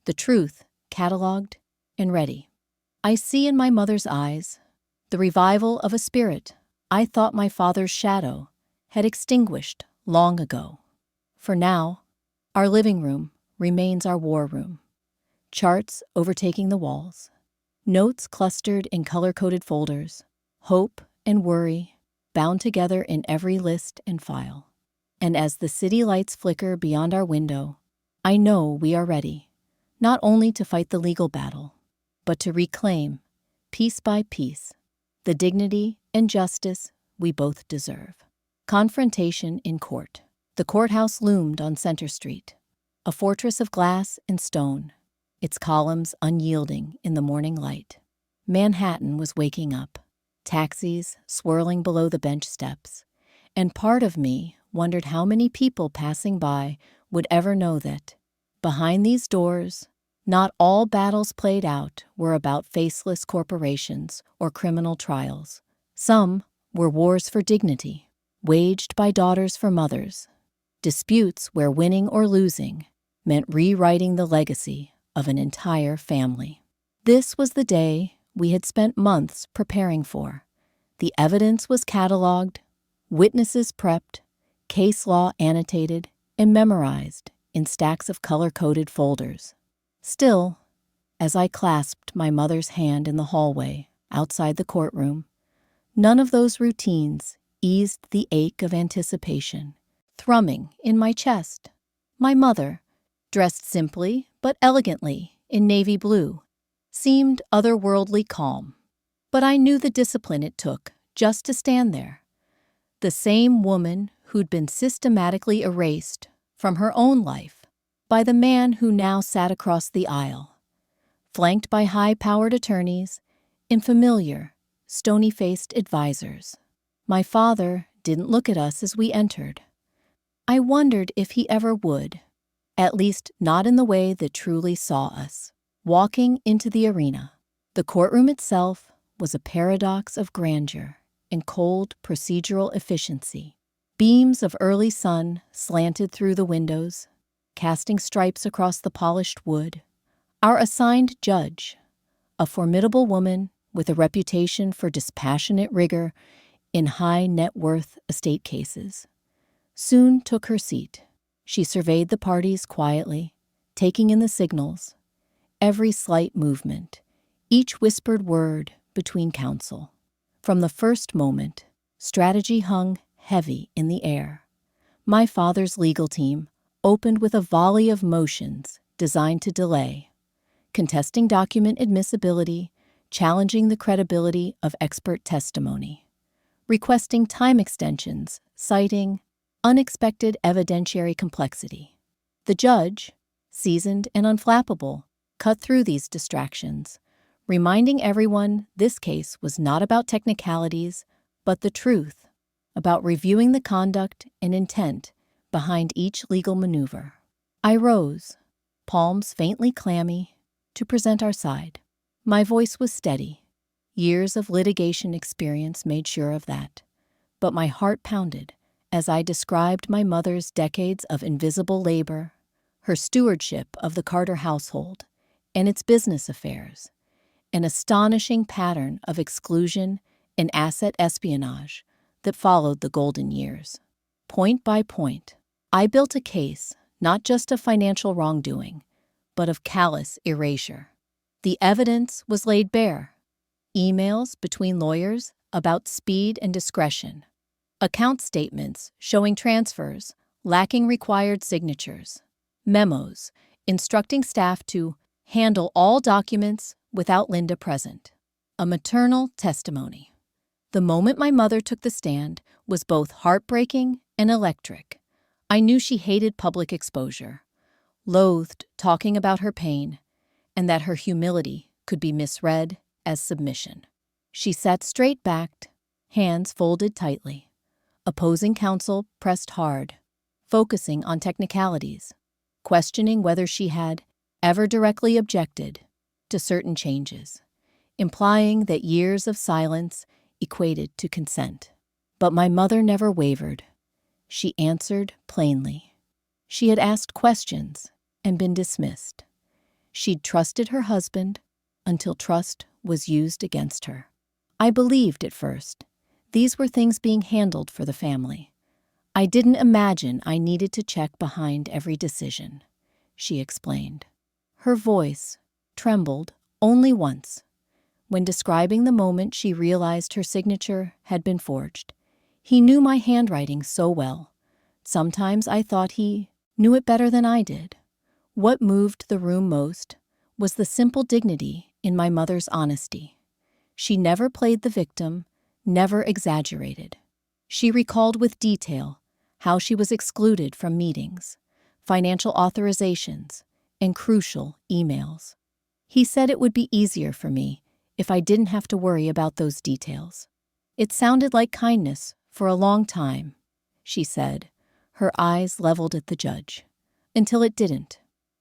the truth cataloged and ready. I see in my mother's eyes the revival of a spirit I thought my father's shadow had extinguished long ago. For now, our living room remains our war room. Charts overtaking the walls, notes clustered in color-coded folders, hope and worry bound together in every list and file. And as the city lights flicker beyond our window, I know we are ready, not only to fight the legal battle, but to reclaim, piece by piece, the dignity and justice we both deserve. Confrontation in court. The courthouse loomed on Center Street, a fortress of glass and stone, its columns unyielding in the morning light. Manhattan was waking up, taxis swirling below the bench steps, and part of me wondered how many people passing by would ever know that, behind these doors, not all battles played out were about faceless corporations or criminal trials. Some were wars for dignity, waged by daughters for mothers, disputes where winning or losing meant rewriting the legacy of an entire family. This was the day we had spent months preparing for. The evidence was cataloged, witnesses prepped, case law annotated and memorized in stacks of color-coded folders. Still, as I clasped my mother's hand in the hallway outside the courtroom, none of those routines eased the ache of anticipation thrumming in my chest. My mother, dressed simply but elegantly in navy blue, seemed otherworldly calm. But I knew the discipline it took just to stand there. The same woman who'd been systematically erased from her own life by the man who now sat across the aisle, flanked by high-powered attorneys and familiar, stony-faced advisors. My father didn't look at us as we entered. I wondered if he ever would, at least not in the way that truly saw us. Walking into the arena, the courtroom itself was a paradox of grandeur and cold procedural efficiency. Beams of early sun slanted through the windows, casting stripes across the polished wood. Our assigned judge, a formidable woman with a reputation for dispassionate rigor in high net worth estate cases, soon took her seat. She surveyed the parties quietly, taking in the signals, every slight movement, each whispered word between counsel. From the first moment, strategy hung heavy in the air. My father's legal team opened with a volley of motions designed to delay, contesting document admissibility, challenging the credibility of expert testimony, requesting time extensions, citing unexpected evidentiary complexity. The judge, seasoned and unflappable, cut through these distractions, reminding everyone this case was not about technicalities, but the truth, about reviewing the conduct and intent behind each legal maneuver. I rose, palms faintly clammy, to present our side. My voice was steady. Years of litigation experience made sure of that. But my heart pounded as I described my mother's decades of invisible labor, her stewardship of the Carter household and its business affairs, an astonishing pattern of exclusion and asset espionage that followed the golden years. Point by point, I built a case not just of financial wrongdoing, but of callous erasure. The evidence was laid bare. Emails between lawyers about speed and discretion. Account statements showing transfers lacking required signatures. Memos instructing staff to handle all documents without Linda present. A maternal testimony. The moment my mother took the stand was both heartbreaking and electric. I knew she hated public exposure, loathed talking about her pain, and that her humility could be misread as submission. She sat straight-backed, hands folded tightly. Opposing counsel pressed hard, focusing on technicalities, questioning whether she had ever directly objected to certain changes, implying that years of silence equated to consent. But my mother never wavered. She answered plainly. She had asked questions and been dismissed. She'd trusted her husband until trust was used against her. I believed at first these were things being handled for the family. I didn't imagine I needed to check behind every decision, she explained. Her voice trembled only once, when describing the moment she realized her signature had been forged. He knew my handwriting so well. Sometimes I thought he knew it better than I did. What moved the room most was the simple dignity in my mother's honesty. She never played the victim, never exaggerated. She recalled with detail how she was excluded from meetings, financial authorizations, and crucial emails. He said it would be easier for me if I didn't have to worry about those details. It sounded like kindness for a long time, she said, her eyes leveled at the judge, until it didn't.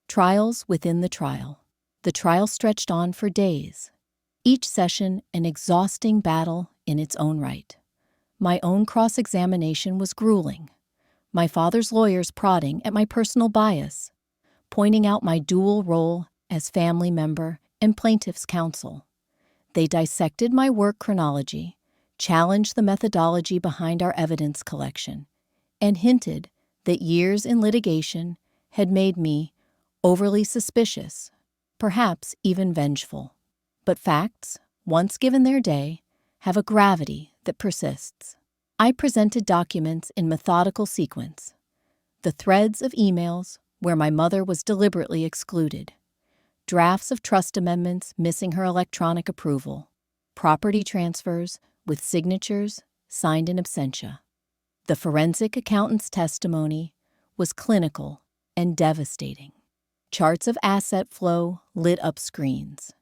Trials within the trial. The trial stretched on for days, each session an exhausting battle in its own right. My own cross-examination was grueling, my father's lawyers prodding at my personal bias, pointing out my dual role as family member and plaintiff's counsel. They dissected my work chronology, challenged the methodology behind our evidence collection, and hinted that years in litigation had made me overly suspicious, perhaps even vengeful. But facts, once given their day, have a gravity that persists. I presented documents in methodical sequence. The threads of emails where my mother was deliberately excluded, drafts of trust amendments missing her electronic approval, property transfers with signatures signed in absentia. The forensic accountant's testimony was clinical and devastating. Charts of asset flow lit up screens.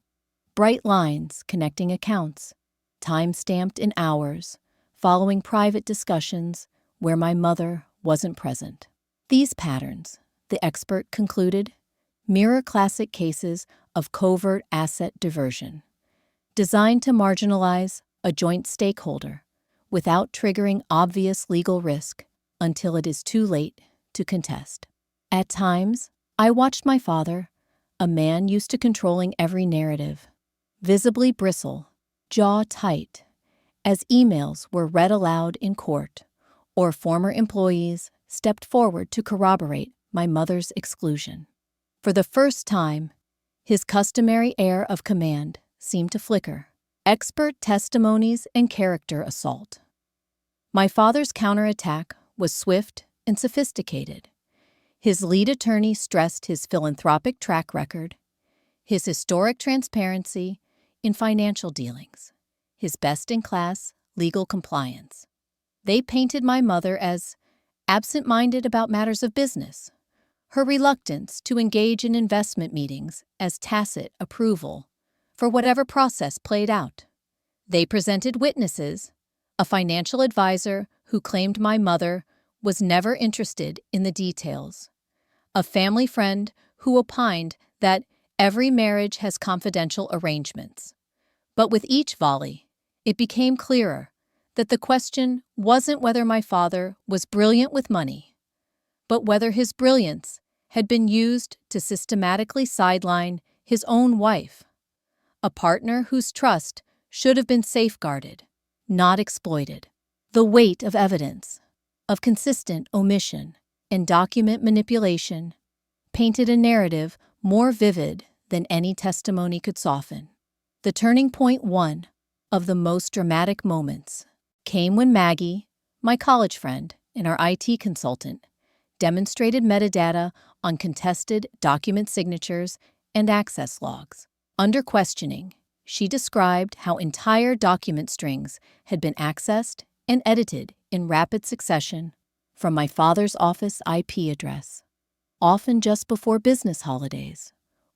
Bright lines connecting accounts, time-stamped in hours, following private discussions where my mother wasn't present. These patterns, the expert concluded, mirror classic cases of covert asset diversion, designed to marginalize a joint stakeholder without triggering obvious legal risk until it is too late to contest. At times, I watched my father, a man used to controlling every narrative, visibly bristle, jaw tight, as emails were read aloud in court or former employees stepped forward to corroborate my mother's exclusion. For the first time, his customary air of command seemed to flicker. expert testimonies and character assault. My father's counterattack was swift and sophisticated. His lead attorney stressed his philanthropic track record, his historic transparency in financial dealings, his best-in-class legal compliance. They painted my mother as absent-minded about matters of business, her reluctance to engage in investment meetings as tacit approval for whatever process played out. They presented witnesses, a financial advisor who claimed my mother was never interested in the details, a family friend who opined that every marriage has confidential arrangements. But with each volley, it became clearer that the question wasn't whether my father was brilliant with money, but whether his brilliance had been used to systematically sideline his own wife, a partner whose trust should have been safeguarded, not exploited. The weight of evidence, of consistent omission and document manipulation, painted a narrative more vivid than any testimony could soften. The turning point, one of the most dramatic moments, came when Maggie, my college friend and our IT consultant, demonstrated metadata on contested document signatures and access logs. Under questioning, she described how entire document strings had been accessed and edited in rapid succession from my father's office IP address, often just before business holidays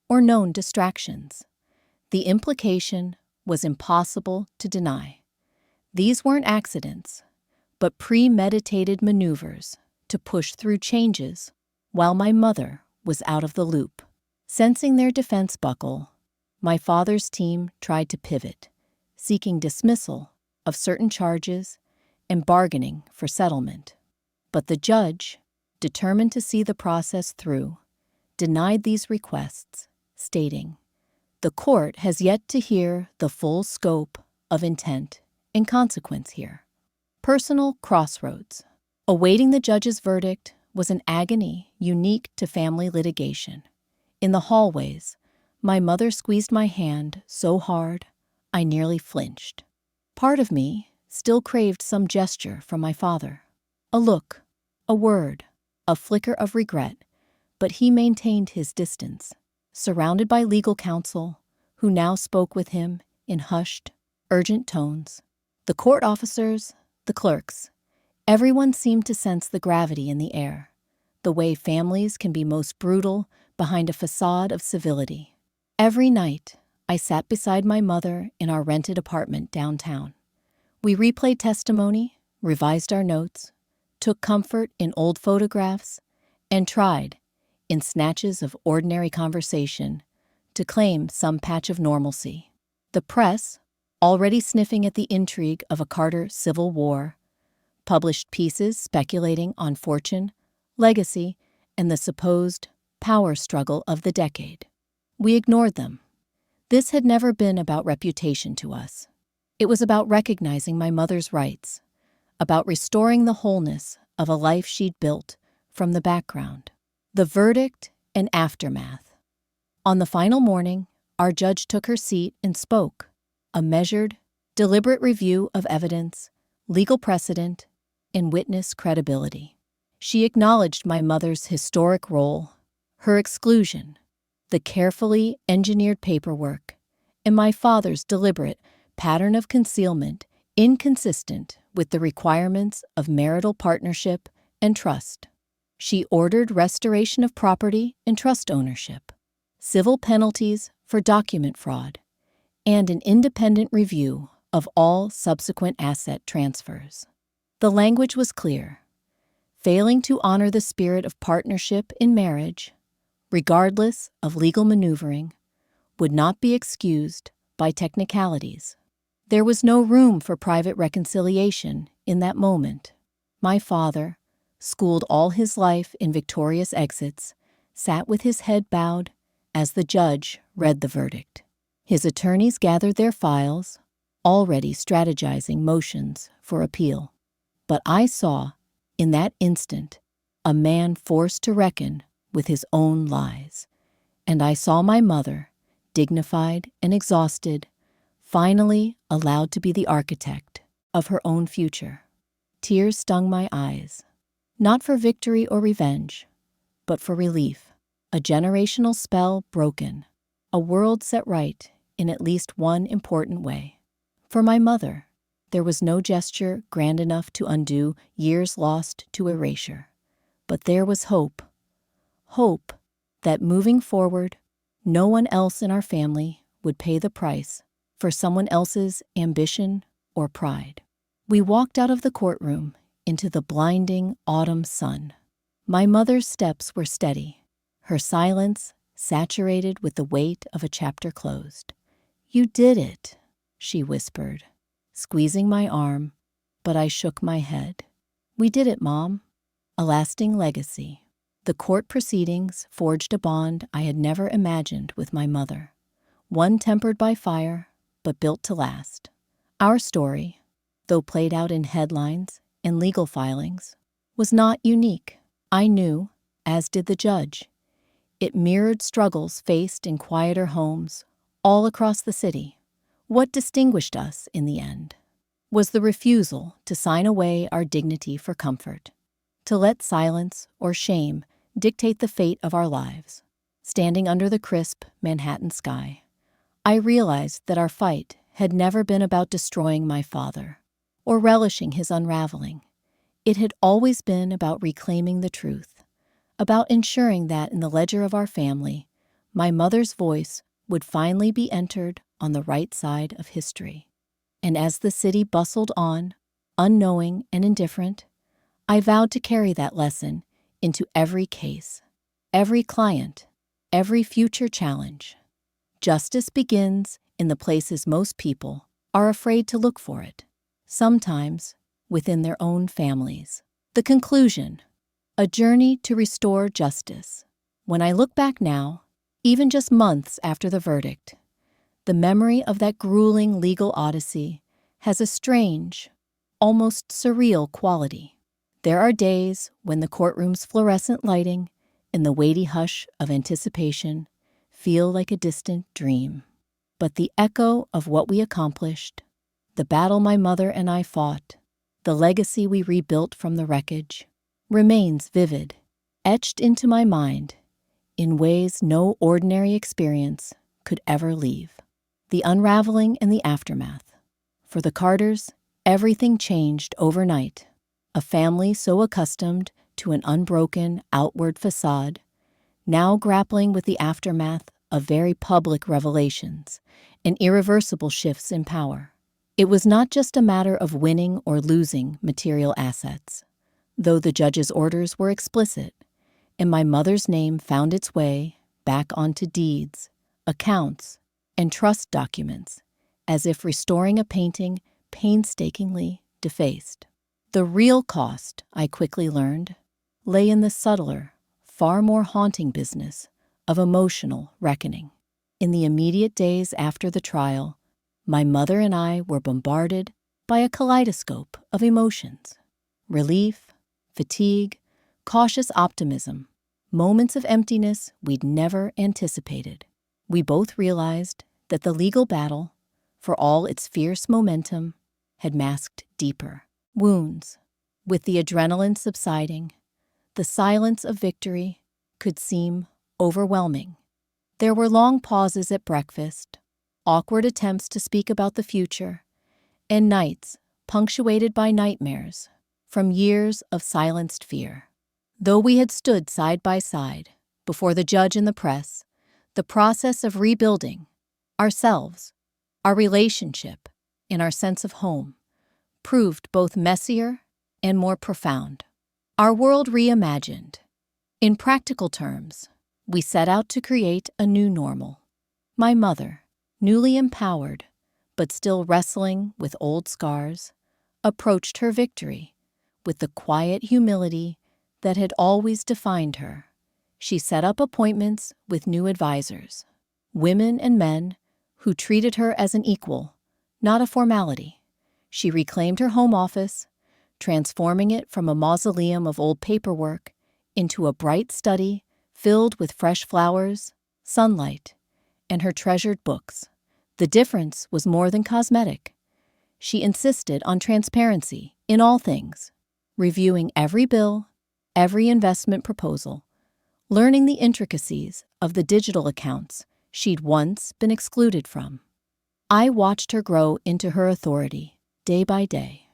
or known distractions. The implication was impossible to deny. These weren't accidents, but premeditated maneuvers to push through changes while my mother was out of the loop. Sensing their defense buckle, my father's team tried to pivot, seeking dismissal of certain charges and bargaining for settlement. But the judge, determined to see the process through, denied these requests, stating, "The court has yet to hear the full scope of intent and consequence here." Personal crossroads. Awaiting the judge's verdict was an agony unique to family litigation. In the hallways, my mother squeezed my hand so hard I nearly flinched. Part of me still craved some gesture from my father. A look, a word, a flicker of regret, but he maintained his distance, surrounded by legal counsel who now spoke with him in hushed, urgent tones. The court officers, the clerks, everyone seemed to sense the gravity in the air, the way families can be most brutal behind a facade of civility. Every night, I sat beside my mother in our rented apartment downtown. We replayed testimony, revised our notes, took comfort in old photographs, and tried, in snatches of ordinary conversation, to claim some patch of normalcy. The press, already sniffing at the intrigue of a Carter civil war, published pieces speculating on fortune, legacy, and the supposed power struggle of the decade. We ignored them. This had never been about reputation to us. It was about recognizing my mother's rights, about restoring the wholeness of a life she'd built from the background. The verdict and aftermath. On the final morning, our judge took her seat and spoke, a measured, deliberate review of evidence, legal precedent, and witness credibility. She acknowledged my mother's historic role, her exclusion, the carefully engineered paperwork, and my father's deliberate pattern of concealment inconsistent with the requirements of marital partnership and trust. She ordered restoration of property and trust ownership, civil penalties for document fraud, and an independent review of all subsequent asset transfers. The language was clear. Failing to honor the spirit of partnership in marriage, regardless of legal maneuvering, would not be excused by technicalities. There was no room for private reconciliation in that moment. My father, schooled all his life in victorious exits, sat with his head bowed as the judge read the verdict. His attorneys gathered their files, already strategizing motions for appeal. But I saw, in that instant, a man forced to reckon with his own lies, and I saw my mother, dignified and exhausted, finally allowed to be the architect of her own future. Tears stung my eyes, not for victory or revenge, but for relief. A generational spell broken, a world set right in at least one important way. For my mother, there was no gesture grand enough to undo years lost to erasure. But there was hope. Hope that moving forward, no one else in our family would pay the price for someone else's ambition or pride. We walked out of the courtroom into the blinding autumn sun. My mother's steps were steady, her silence saturated with the weight of a chapter closed. "You did it," she whispered, squeezing my arm, but I shook my head. "We did it, Mom." A lasting legacy. The court proceedings forged a bond I had never imagined with my mother, one tempered by fire, but built to last. Our story, though played out in headlines and legal filings, was not unique. I knew, as did the judge. It mirrored struggles faced in quieter homes all across the city. What distinguished us in the end was the refusal to sign away our dignity for comfort, to let silence or shame dictate the fate of our lives. Standing under the crisp Manhattan sky, I realized that our fight had never been about destroying my father or relishing his unraveling. It had always been about reclaiming the truth, about ensuring that in the ledger of our family, my mother's voice would finally be entered on the right side of history. And as the city bustled on, unknowing and indifferent, I vowed to carry that lesson into every case, every client, every future challenge. Justice begins in the places most people are afraid to look for it, sometimes within their own families. The conclusion: a journey to restore justice. When I look back now, even just months after the verdict, the memory of that grueling legal odyssey has a strange, almost surreal quality. There are days when the courtroom's fluorescent lighting and the weighty hush of anticipation feel like a distant dream. But the echo of what we accomplished, the battle my mother and I fought, the legacy we rebuilt from the wreckage, remains vivid, etched into my mind in ways no ordinary experience could ever leave. The unraveling and the aftermath. For the Carters, everything changed overnight. A family so accustomed to an unbroken outward facade, now grappling with the aftermath of very public revelations and irreversible shifts in power. It was not just a matter of winning or losing material assets, though the judge's orders were explicit, and my mother's name found its way back onto deeds, accounts, and trust documents, as if restoring a painting painstakingly defaced. The real cost, I quickly learned, lay in the subtler, far more haunting business of emotional reckoning. In the immediate days after the trial, my mother and I were bombarded by a kaleidoscope of emotions: relief, fatigue, cautious optimism, moments of emptiness we'd never anticipated. We both realized that the legal battle, for all its fierce momentum, had masked deeper wounds. With the adrenaline subsiding, the silence of victory could seem overwhelming. There were long pauses at breakfast, awkward attempts to speak about the future, and nights punctuated by nightmares from years of silenced fear. Though we had stood side by side before the judge and the press, the process of rebuilding ourselves, our relationship, and our sense of home proved both messier and more profound. Our world reimagined. In practical terms, we set out to create a new normal. My mother, newly empowered, but still wrestling with old scars, approached her victory with the quiet humility that had always defined her. She set up appointments with new advisors, women and men who treated her as an equal, not a formality. She reclaimed her home office, transforming it from a mausoleum of old paperwork into a bright study filled with fresh flowers, sunlight, and her treasured books, The difference was more than cosmetic. She insisted on transparency in all things, reviewing every bill, every investment proposal, learning the intricacies of the digital accounts she'd once been excluded from. I watched her grow into her authority day by day.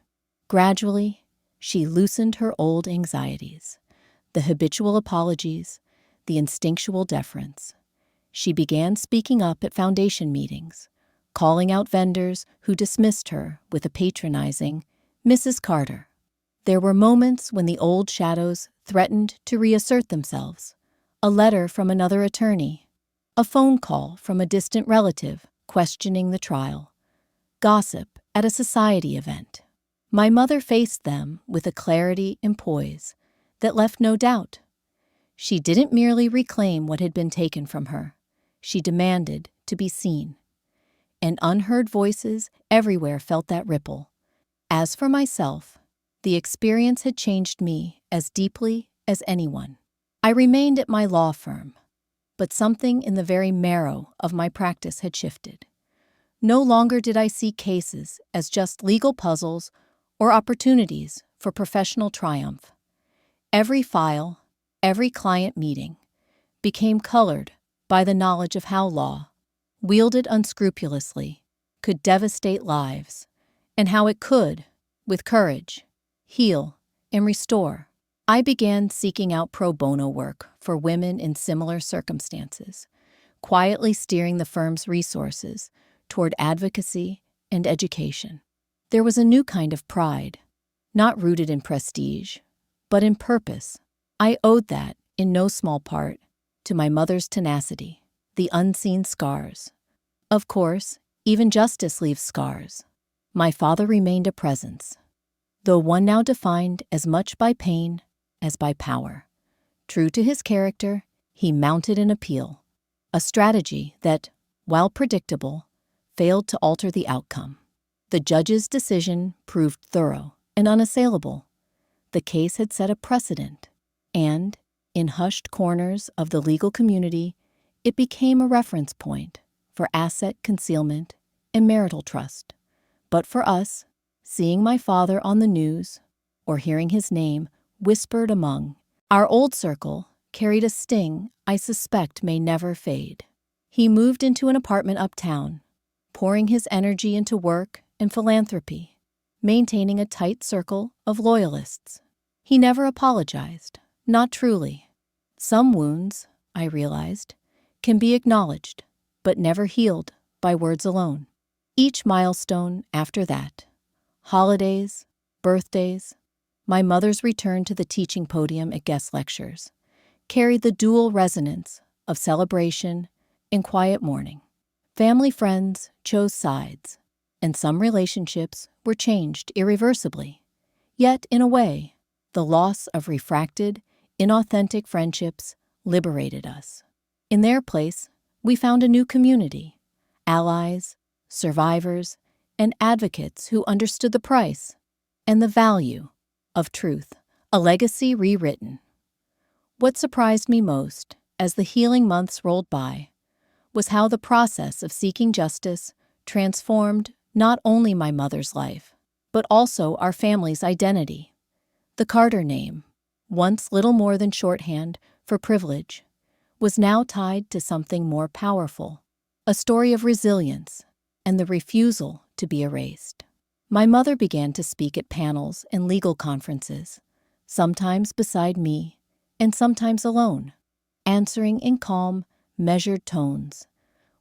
Gradually, she loosened her old anxieties, the habitual apologies, the instinctual deference. She began speaking up at foundation meetings, calling out vendors who dismissed her with a patronizing, "Mrs. Carter." There were moments when the old shadows threatened to reassert themselves. A letter from another attorney, a phone call from a distant relative questioning the trial, gossip at a society event. My mother faced them with a clarity and poise that left no doubt. She didn't merely reclaim what had been taken from her. She demanded to be seen. And unheard voices everywhere felt that ripple. As for myself, the experience had changed me as deeply as anyone. I remained at my law firm, but something in the very marrow of my practice had shifted. No longer did I see cases as just legal puzzles or opportunities for professional triumph. Every file, every client meeting, became colored by the knowledge of how law, wielded unscrupulously, could devastate lives, and how it could, with courage, heal and restore. I began seeking out pro bono work for women in similar circumstances, quietly steering the firm's resources toward advocacy and education. There was a new kind of pride, not rooted in prestige, but in purpose. I owed that, in no small part, to my mother's tenacity, the unseen scars. Of course, even justice leaves scars. My father remained a presence, though one now defined as much by pain as by power. True to his character, he mounted an appeal, a strategy that, while predictable, failed to alter the outcome. The judge's decision proved thorough and unassailable. The case had set a precedent, and, in hushed corners of the legal community, it became a reference point for asset concealment and marital trust. But for us, seeing my father on the news or hearing his name whispered among our old circle carried a sting I suspect may never fade. He moved into an apartment uptown, pouring his energy into work and philanthropy, maintaining a tight circle of loyalists. He never apologized, not truly. Some wounds, I realized, can be acknowledged, but never healed by words alone. Each milestone after that, holidays, birthdays, my mother's return to the teaching podium at guest lectures, carried the dual resonance of celebration and quiet mourning. Family friends chose sides, and some relationships were changed irreversibly. Yet, in a way, the loss of refracted, inauthentic friendships liberated us. In their place, we found a new community, allies, survivors, and advocates who understood the price and the value of truth, a legacy rewritten. What surprised me most as the healing months rolled by was how the process of seeking justice transformed not only my mother's life, but also our family's identity. The Carter name, once little more than shorthand for privilege, was now tied to something more powerful, a story of resilience and the refusal to be erased. My mother began to speak at panels and legal conferences, sometimes beside me and sometimes alone, answering in calm, measured tones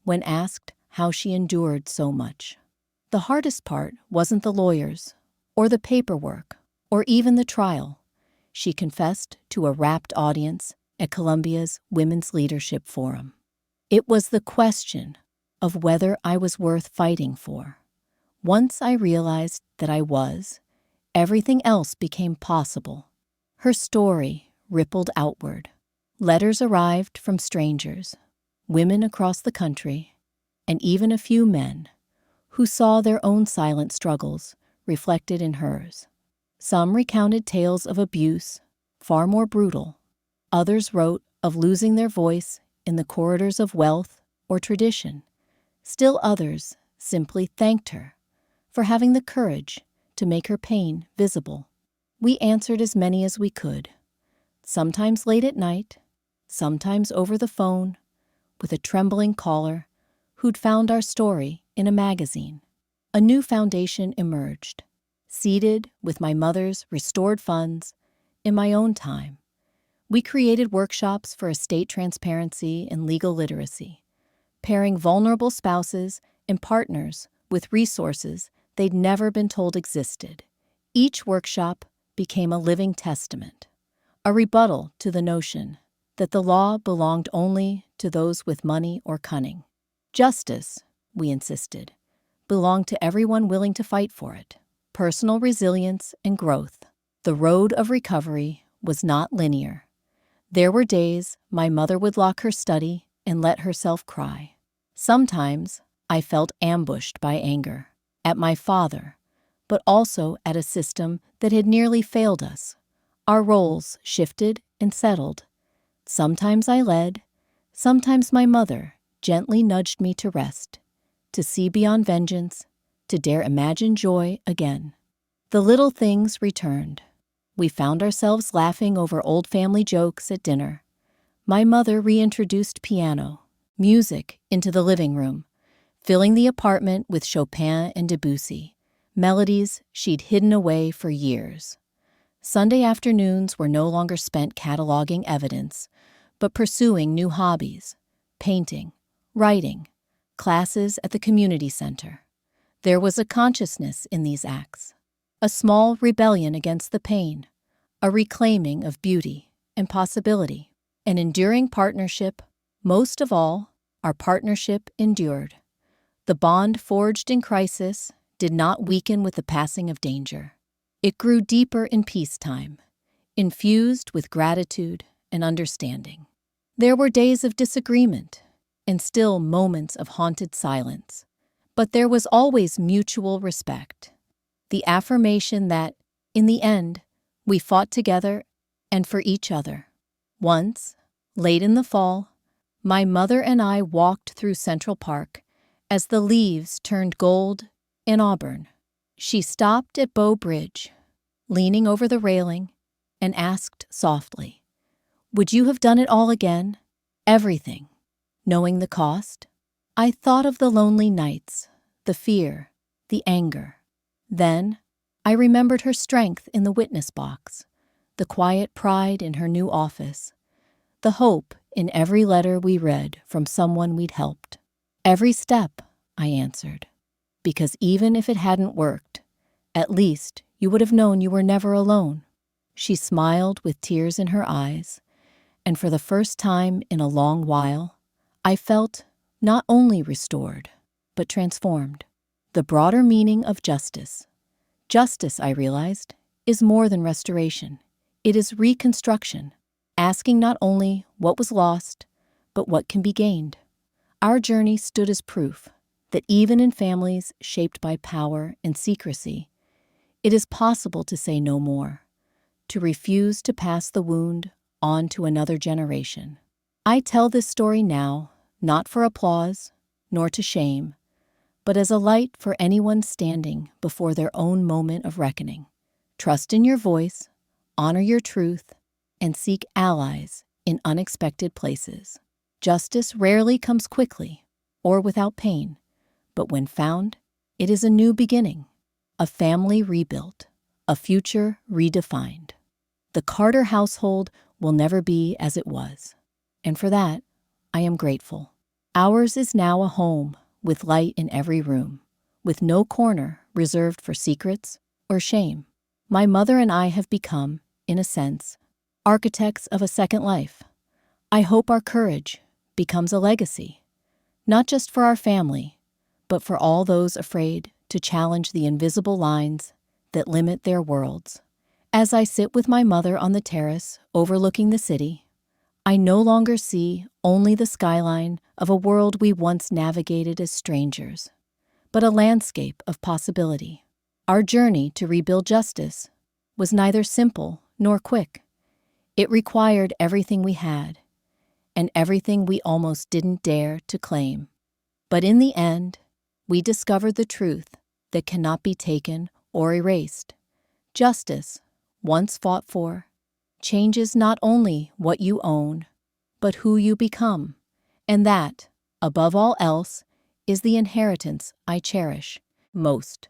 when asked how she endured so much. The hardest part wasn't the lawyers, or the paperwork, or even the trial, she confessed to a rapt audience at Columbia's Women's Leadership Forum. It was the question of whether I was worth fighting for. Once I realized that I was, everything else became possible. Her story rippled outward. Letters arrived from strangers, women across the country, and even a few men who saw their own silent struggles reflected in hers. Some recounted tales of abuse, far more brutal. Others wrote of losing their voice in the corridors of wealth or tradition, Still others simply thanked her for having the courage to make her pain visible. We answered as many as we could, sometimes late at night, sometimes over the phone, with a trembling caller who'd found our story in a magazine. A new foundation emerged, seeded with my mother's restored funds in my own time. We created workshops for estate transparency and legal literacy, pairing vulnerable spouses and partners with resources they'd never been told existed. Each workshop became a living testament, a rebuttal to the notion that the law belonged only to those with money or cunning. Justice, we insisted, belonged to everyone willing to fight for it. Personal resilience and growth. The road of recovery was not linear. There were days my mother would lock her study and let herself cry. Sometimes I felt ambushed by anger, at my father, but also at a system that had nearly failed us. Our roles shifted and settled. Sometimes I led, sometimes my mother gently nudged me to rest, to see beyond vengeance, to dare imagine joy again. The little things returned. We found ourselves laughing over old family jokes at dinner. My mother reintroduced piano, music into the living room, filling the apartment with Chopin and Debussy, melodies she'd hidden away for years. Sunday afternoons were no longer spent cataloging evidence, but pursuing new hobbies, painting, writing, classes at the community center. There was a consciousness in these acts, a small rebellion against the pain, a reclaiming of beauty and possibility, an enduring partnership. Most of all, our partnership endured. The bond forged in crisis did not weaken with the passing of danger. It grew deeper in peacetime, infused with gratitude and understanding. There were days of disagreement and still moments of haunted silence, but there was always mutual respect, the affirmation that, in the end, we fought together and for each other. Once, late in the fall, my mother and I walked through Central Park as the leaves turned gold in auburn. She stopped at Bow Bridge, leaning over the railing, and asked softly, "Would you have done it all again? Everything, knowing the cost?" I thought of the lonely nights, the fear, the anger. Then I remembered her strength in the witness box, the quiet pride in her new office, the hope in every letter we read from someone we'd helped. "Every step," I answered, "because even if it hadn't worked, at least you would have known you were never alone." She smiled with tears in her eyes, and for the first time in a long while, I felt not only restored, but transformed. The broader meaning of justice. Justice, I realized, is more than restoration. It is reconstruction, asking not only what was lost, but what can be gained. Our journey stood as proof that even in families shaped by power and secrecy, it is possible to say no more, to refuse to pass the wound on to another generation. I tell this story now, not for applause, nor to shame, but as a light for anyone standing before their own moment of reckoning. Trust in your voice, honor your truth, and seek allies in unexpected places. Justice rarely comes quickly or without pain, but when found, it is a new beginning, a family rebuilt, a future redefined. The Carter household will never be as it was, and for that, I am grateful. Ours is now a home with light in every room, with no corner reserved for secrets or shame. My mother and I have become, in a sense, architects of a second life. I hope our courage becomes a legacy, not just for our family, but for all those afraid to challenge the invisible lines that limit their worlds. As I sit with my mother on the terrace overlooking the city, I no longer see only the skyline of a world we once navigated as strangers, but a landscape of possibility. Our journey to rebuild justice was neither simple nor quick. It required everything we had, and everything we almost didn't dare to claim. But in the end, we discovered the truth that cannot be taken or erased. Justice, once fought for, changes not only what you own, but who you become. And that, above all else, is the inheritance I cherish most.